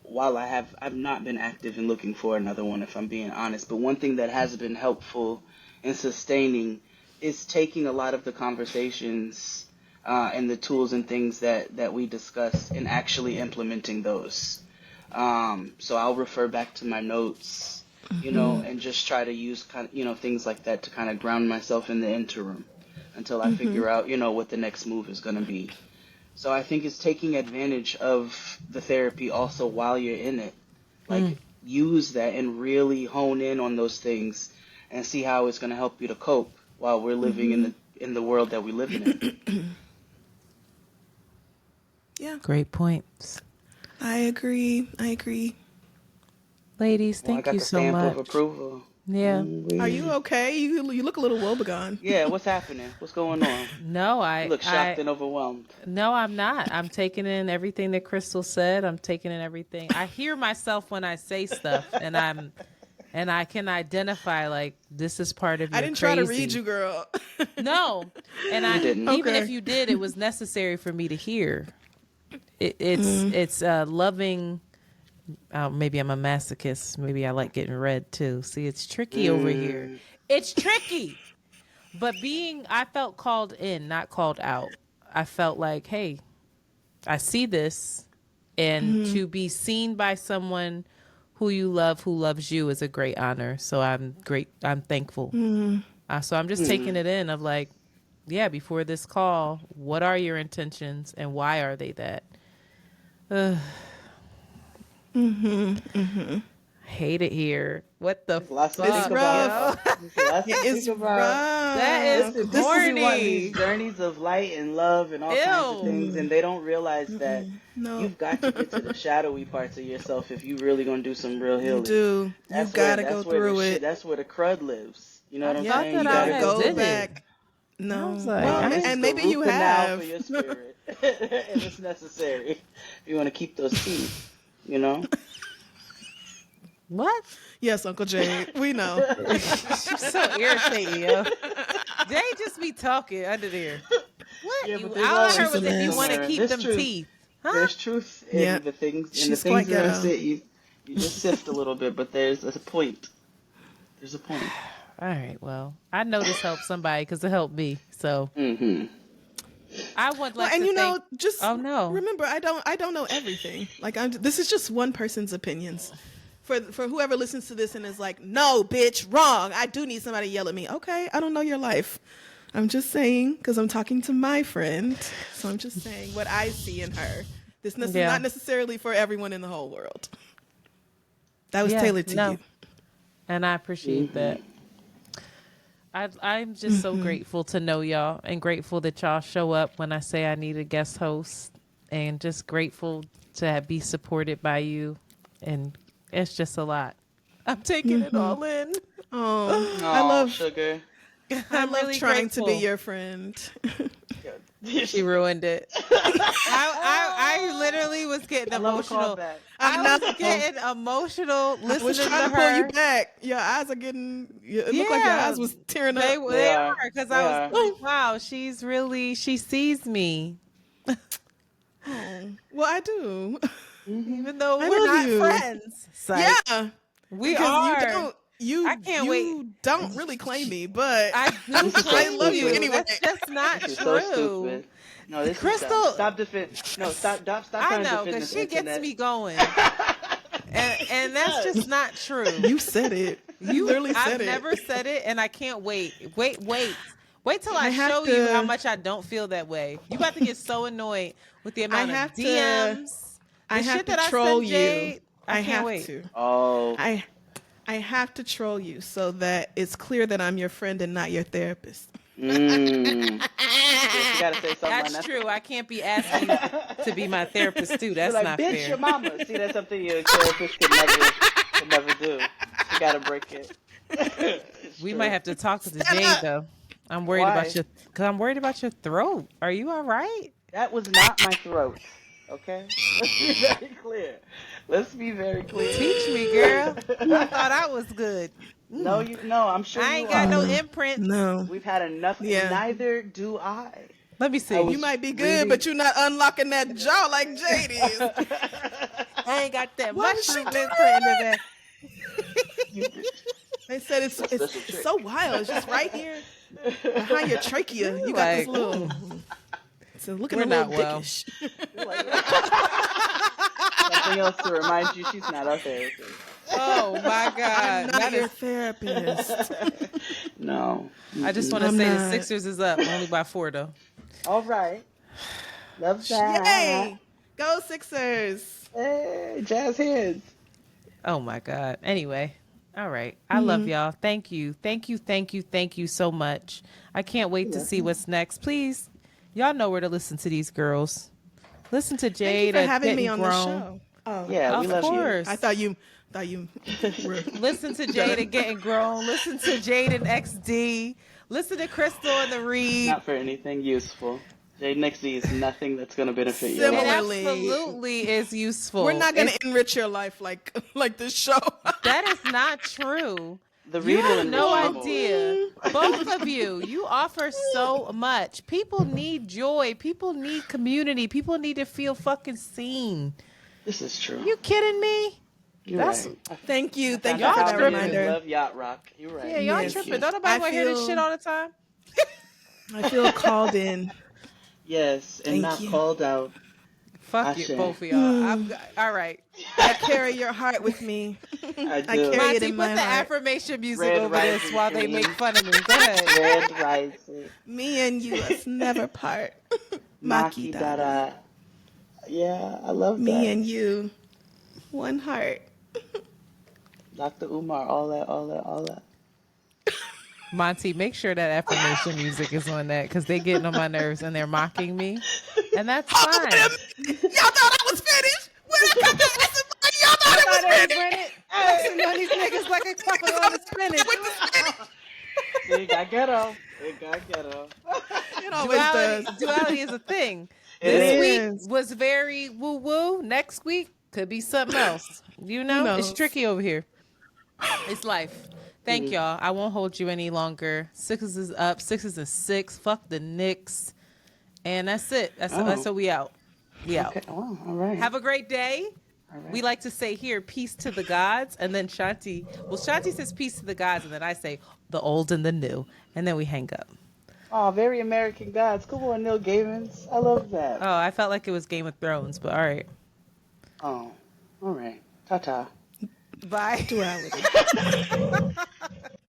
[SPEAKER 1] while I've not been active in looking for another one, if I'm being honest, but one thing that has been helpful in sustaining is taking a lot of the conversations and the tools and things that we discuss and actually implementing those. So I'll refer back to my notes, and just try to use things like that to kind of ground myself in the interim until I
[SPEAKER 3] Mm-hmm.
[SPEAKER 1] figure out, what the next move is going to be. So I think it's taking advantage of the therapy also while you're in it. Like, use that and really hone in on those things and see how it's going to help you to cope while we're living in the world that we live in.
[SPEAKER 3] Yeah.
[SPEAKER 2] Great points.
[SPEAKER 3] I agree.
[SPEAKER 2] Ladies,
[SPEAKER 1] Well, I
[SPEAKER 2] thank
[SPEAKER 1] got
[SPEAKER 2] you
[SPEAKER 1] the
[SPEAKER 2] so
[SPEAKER 1] stamp of
[SPEAKER 2] much.
[SPEAKER 1] approval.
[SPEAKER 2] Yeah.
[SPEAKER 3] Are you okay? You look a little woebegone.
[SPEAKER 1] Yeah, what's happening? What's going on?
[SPEAKER 2] No,
[SPEAKER 1] You look shocked and overwhelmed.
[SPEAKER 2] No, I'm not. I'm taking in everything that Crystal said. I'm taking in everything. I hear myself when I say stuff, and I can identify like this is part of your
[SPEAKER 3] I didn't
[SPEAKER 2] crazy.
[SPEAKER 3] try to read you, girl.
[SPEAKER 2] No, and
[SPEAKER 1] You didn't.
[SPEAKER 2] even if
[SPEAKER 3] Okay.
[SPEAKER 2] you did, it was necessary for me to hear. It's loving. Maybe I'm a masochist. Maybe I like getting read too. See, it's tricky over here. It's tricky. But I felt called in, not called out. I felt like, hey, I see this, and to be seen by someone who you love, who loves you, is a great honor. So I'm thankful. So I'm just taking it in of like, yeah, before this call, what are your intentions and why are they that? Hate it here. What the
[SPEAKER 1] Lots to
[SPEAKER 2] fuck,
[SPEAKER 1] think
[SPEAKER 3] rough.
[SPEAKER 1] about. Lots to
[SPEAKER 3] It's
[SPEAKER 1] think
[SPEAKER 3] rough.
[SPEAKER 1] about.
[SPEAKER 2] That is
[SPEAKER 1] This is one of
[SPEAKER 2] corny.
[SPEAKER 1] these journeys of light and love and all kinds of things, and they don't realize that
[SPEAKER 3] No,
[SPEAKER 1] you've got to get to the shadowy parts of yourself if you really gonna do some real
[SPEAKER 3] you
[SPEAKER 1] healing.
[SPEAKER 3] do. You gotta go through it.
[SPEAKER 1] That's where the crud lives. You know what I'm
[SPEAKER 2] thought
[SPEAKER 1] saying?
[SPEAKER 2] that
[SPEAKER 1] You
[SPEAKER 2] I
[SPEAKER 1] gotta
[SPEAKER 2] had
[SPEAKER 1] go
[SPEAKER 2] did it.
[SPEAKER 3] back. No.
[SPEAKER 2] I was like,
[SPEAKER 3] Well,
[SPEAKER 2] I-
[SPEAKER 1] This is
[SPEAKER 3] and
[SPEAKER 1] the
[SPEAKER 3] maybe
[SPEAKER 1] root
[SPEAKER 3] you
[SPEAKER 1] canal
[SPEAKER 3] have.
[SPEAKER 1] for your spirit, and it's necessary if you want to keep those teeth. You know.
[SPEAKER 2] What?
[SPEAKER 3] Yes, Uncle Jade. We know.
[SPEAKER 2] She's so irritating, yo. They just be talking under there. What?
[SPEAKER 1] Yeah,
[SPEAKER 2] You,
[SPEAKER 1] but there's
[SPEAKER 2] all I
[SPEAKER 1] always
[SPEAKER 2] heard was if you
[SPEAKER 3] something
[SPEAKER 2] want to
[SPEAKER 1] somewhere.
[SPEAKER 2] keep
[SPEAKER 1] There's
[SPEAKER 2] them
[SPEAKER 1] truth.
[SPEAKER 2] teeth. Huh?
[SPEAKER 1] There's truth in
[SPEAKER 3] Yeah.
[SPEAKER 1] the things,
[SPEAKER 3] She's quite
[SPEAKER 1] that
[SPEAKER 3] ghetto.
[SPEAKER 1] you just sift a little bit, but there's a point. There's a point.
[SPEAKER 2] All right, well, I know this helped somebody because it helped me. So
[SPEAKER 1] Mm-hmm.
[SPEAKER 2] I would
[SPEAKER 3] Well,
[SPEAKER 2] like
[SPEAKER 3] and
[SPEAKER 2] to
[SPEAKER 3] you know,
[SPEAKER 2] thank.
[SPEAKER 3] just
[SPEAKER 2] Oh, no.
[SPEAKER 3] remember, I don't know everything. Like, this is just one person's opinions. For whoever listens to this and is like, no, bitch, wrong. I do need somebody to yell at me. Okay, I don't know your life. I'm just saying because I'm talking to my friend, so I'm just saying what I see in her. This is
[SPEAKER 2] Yeah.
[SPEAKER 3] not necessarily for everyone in the whole world. That was
[SPEAKER 2] Yeah,
[SPEAKER 3] tailored to
[SPEAKER 2] no.
[SPEAKER 3] you.
[SPEAKER 2] And I appreciate that. I'm just so grateful to know y'all and grateful that y'all show up when I say I need a guest host and just grateful to be supported by you. And it's just a lot. I'm taking it all in.
[SPEAKER 3] Oh,
[SPEAKER 1] Oh,
[SPEAKER 3] I love
[SPEAKER 1] sugar.
[SPEAKER 3] I love
[SPEAKER 2] really
[SPEAKER 3] trying to be
[SPEAKER 2] grateful.
[SPEAKER 3] your friend.
[SPEAKER 2] She ruined it. I literally was getting
[SPEAKER 1] I love a
[SPEAKER 2] emotional.
[SPEAKER 1] callback.
[SPEAKER 2] I was getting emotional
[SPEAKER 3] I was
[SPEAKER 2] listening
[SPEAKER 3] trying
[SPEAKER 2] to
[SPEAKER 3] to pull you
[SPEAKER 2] her.
[SPEAKER 3] back. Your eyes are getting. It looked like your eyes was tearing up.
[SPEAKER 2] They
[SPEAKER 1] They
[SPEAKER 2] are
[SPEAKER 1] are.
[SPEAKER 2] because
[SPEAKER 1] They
[SPEAKER 2] I was
[SPEAKER 1] are.
[SPEAKER 2] like, wow, she sees me,
[SPEAKER 3] Well, I do.
[SPEAKER 2] even though
[SPEAKER 3] I
[SPEAKER 2] we're
[SPEAKER 3] love
[SPEAKER 2] not
[SPEAKER 3] you.
[SPEAKER 2] friends. Psych.
[SPEAKER 3] Yeah,
[SPEAKER 2] We
[SPEAKER 3] because
[SPEAKER 2] are.
[SPEAKER 3] you
[SPEAKER 2] I can't wait.
[SPEAKER 3] don't really claim me, but
[SPEAKER 2] I do
[SPEAKER 1] This is so
[SPEAKER 2] claim
[SPEAKER 3] love you
[SPEAKER 2] you.
[SPEAKER 3] anyway.
[SPEAKER 2] That's just not
[SPEAKER 1] This is
[SPEAKER 2] true.
[SPEAKER 1] so stupid. No, this
[SPEAKER 2] Crystal-
[SPEAKER 1] is stop stop
[SPEAKER 2] I
[SPEAKER 1] trying
[SPEAKER 2] know
[SPEAKER 1] to defend
[SPEAKER 2] because
[SPEAKER 1] this
[SPEAKER 2] she
[SPEAKER 1] internet.
[SPEAKER 2] gets me going, and that's just not true.
[SPEAKER 3] you said it. You literally
[SPEAKER 2] I've
[SPEAKER 3] said it.
[SPEAKER 2] never said it, and I can't wait. Wait till I
[SPEAKER 3] I have
[SPEAKER 2] show you
[SPEAKER 3] to-
[SPEAKER 2] how much I don't feel that way. You about to get so annoyed with the amount of
[SPEAKER 3] have to-
[SPEAKER 2] DMs.
[SPEAKER 3] I
[SPEAKER 2] the
[SPEAKER 3] have
[SPEAKER 2] shit
[SPEAKER 3] to
[SPEAKER 2] that
[SPEAKER 3] troll
[SPEAKER 2] I send
[SPEAKER 3] you.
[SPEAKER 2] Jade. I can't
[SPEAKER 3] have
[SPEAKER 2] wait.
[SPEAKER 3] to.
[SPEAKER 1] Oh,
[SPEAKER 3] I have to troll you so that it's clear that I'm your friend and not your therapist.
[SPEAKER 1] You gotta say something.
[SPEAKER 2] That's true. I can't be asking you to be my therapist too. That's
[SPEAKER 1] like,
[SPEAKER 2] not
[SPEAKER 1] bitch,
[SPEAKER 2] fair.
[SPEAKER 1] your mama. See, that's something your therapist could never do. You gotta break it.
[SPEAKER 2] We
[SPEAKER 1] true.
[SPEAKER 2] might have to talk to the
[SPEAKER 3] Stand
[SPEAKER 2] Jade
[SPEAKER 3] up.
[SPEAKER 2] though. I'm worried
[SPEAKER 1] Why?
[SPEAKER 2] about I'm worried about your throat. Are you all right?
[SPEAKER 1] That was not my throat. Okay? Let's be very clear. Let's be very clear.
[SPEAKER 2] Teach me, girl. I thought I was good.
[SPEAKER 1] No, I'm sure
[SPEAKER 2] I
[SPEAKER 1] you
[SPEAKER 2] ain't got
[SPEAKER 1] are.
[SPEAKER 2] no imprint.
[SPEAKER 3] No.
[SPEAKER 1] We've had enough.
[SPEAKER 3] Yeah.
[SPEAKER 1] Neither do I.
[SPEAKER 2] Let me see.
[SPEAKER 1] I was
[SPEAKER 3] You might be good,
[SPEAKER 1] reading-
[SPEAKER 3] but you're not unlocking that jaw like Jade is.
[SPEAKER 2] I ain't got that
[SPEAKER 3] Why would she
[SPEAKER 2] mushroom
[SPEAKER 3] do
[SPEAKER 2] imprint in there.
[SPEAKER 3] They said it's
[SPEAKER 1] Special trick.
[SPEAKER 3] so wild. It's just right here behind your trachea. You got this
[SPEAKER 2] Like,
[SPEAKER 3] little. It's looking
[SPEAKER 2] We're
[SPEAKER 3] a little
[SPEAKER 2] not well.
[SPEAKER 3] dickish.
[SPEAKER 1] Something else to remind you she's not our therapist.
[SPEAKER 2] Oh my
[SPEAKER 3] I'm
[SPEAKER 2] God.
[SPEAKER 3] not
[SPEAKER 2] That
[SPEAKER 3] your
[SPEAKER 2] is,
[SPEAKER 3] therapist.
[SPEAKER 1] No.
[SPEAKER 2] I just want to
[SPEAKER 3] I'm
[SPEAKER 2] say the
[SPEAKER 3] not.
[SPEAKER 2] Sixers is up only by 4 though.
[SPEAKER 1] All right. Love that.
[SPEAKER 3] Yay! Go Sixers!
[SPEAKER 1] Hey, jazz hands.
[SPEAKER 2] Oh my God. Anyway. All right. I love y'all. Thank you. Thank you. Thank you. Thank you so much. I can't wait to see what's next. Please, y'all know where to listen to these girls. Listen to
[SPEAKER 3] Thank you
[SPEAKER 2] Jade
[SPEAKER 3] for
[SPEAKER 2] at
[SPEAKER 3] having me
[SPEAKER 2] Getting
[SPEAKER 3] on
[SPEAKER 2] Grown.
[SPEAKER 3] the show. Oh,
[SPEAKER 1] Yeah, we
[SPEAKER 2] Of
[SPEAKER 1] love
[SPEAKER 2] course.
[SPEAKER 3] I thought you were.
[SPEAKER 2] Listen to Jade and Getting Grown. Listen to Jade and XD. Listen to Crystal and the
[SPEAKER 1] you.
[SPEAKER 2] Reed.
[SPEAKER 1] Not for anything useful. Jade NXT is nothing that's going to benefit you.
[SPEAKER 2] It
[SPEAKER 3] Similarly.
[SPEAKER 2] absolutely is useful.
[SPEAKER 3] We're not going
[SPEAKER 2] It's-
[SPEAKER 3] to enrich your life like this show.
[SPEAKER 2] That is not true.
[SPEAKER 1] The
[SPEAKER 2] You
[SPEAKER 1] read will
[SPEAKER 2] have no
[SPEAKER 1] enrich you more.
[SPEAKER 2] idea. Both of you offer so much. People need joy. People need community. People need to feel fucking seen.
[SPEAKER 1] This is true.
[SPEAKER 2] You kidding me?
[SPEAKER 1] You're
[SPEAKER 2] that's-
[SPEAKER 1] right.
[SPEAKER 3] Thank you for
[SPEAKER 2] Y'all
[SPEAKER 3] that
[SPEAKER 2] tripping.
[SPEAKER 3] reminder.
[SPEAKER 1] Love Yacht Rock. You're right.
[SPEAKER 2] Yeah, y'all
[SPEAKER 3] Yes.
[SPEAKER 2] tripping. Don't nobody
[SPEAKER 3] I
[SPEAKER 2] want to hear this
[SPEAKER 3] feel-
[SPEAKER 2] shit all the time.
[SPEAKER 3] I feel called in.
[SPEAKER 1] Yes, and
[SPEAKER 3] Thank
[SPEAKER 1] not
[SPEAKER 3] you.
[SPEAKER 1] called out.
[SPEAKER 2] Fuck you,
[SPEAKER 1] Ashe.
[SPEAKER 2] both of y'all. All right.
[SPEAKER 3] I carry your heart with me.
[SPEAKER 1] I
[SPEAKER 3] I
[SPEAKER 1] do.
[SPEAKER 3] carry it
[SPEAKER 2] Monty,
[SPEAKER 3] in
[SPEAKER 2] put
[SPEAKER 3] my
[SPEAKER 2] the
[SPEAKER 3] heart.
[SPEAKER 2] affirmation music
[SPEAKER 1] Red
[SPEAKER 2] over this
[SPEAKER 1] rising
[SPEAKER 2] while they
[SPEAKER 1] queen.
[SPEAKER 2] make fun of me. Go ahead.
[SPEAKER 1] Red rising.
[SPEAKER 3] Me and you us never part.
[SPEAKER 1] Maki
[SPEAKER 3] Maki
[SPEAKER 1] Dada.
[SPEAKER 3] Dada.
[SPEAKER 1] Yeah, I love that.
[SPEAKER 3] Me and you. One heart.
[SPEAKER 1] Dr. Umar, all that.
[SPEAKER 2] Monty, make sure that affirmation music is on that because they getting on my nerves and they're mocking me. And that's fine.
[SPEAKER 3] Y'all thought I was finished? When I cut the acid, y'all thought it was finished?
[SPEAKER 2] Flexing on these niggas like a couple on the spinach.
[SPEAKER 3] With the spinach.
[SPEAKER 1] It got ghetto. It got ghetto.
[SPEAKER 3] It always does.
[SPEAKER 2] Duality is a thing.
[SPEAKER 1] It
[SPEAKER 2] This
[SPEAKER 3] is.
[SPEAKER 2] week was very woo woo. Next week could be something else. You know,
[SPEAKER 3] Who
[SPEAKER 2] it's
[SPEAKER 3] knows?
[SPEAKER 2] tricky over here. It's life. Thank y'all. I won't hold you any longer. Sixers is up. Sixers and 6. Fuck the Knicks. And that's it. That's so we out. We out.
[SPEAKER 1] Okay. Oh, all right.
[SPEAKER 2] Have a great day.
[SPEAKER 1] All right.
[SPEAKER 2] We like to say here, peace to the gods. And then Shanti says peace to the gods. And then I say the old and the new. And then we hang up.
[SPEAKER 1] Oh, very American gods. Come on, Neil Gaiman's. I love that.
[SPEAKER 2] Oh, I felt like it was Game of Thrones, but all right.
[SPEAKER 1] Oh, all right. Ta-ta.
[SPEAKER 2] Bye.
[SPEAKER 3] Duality.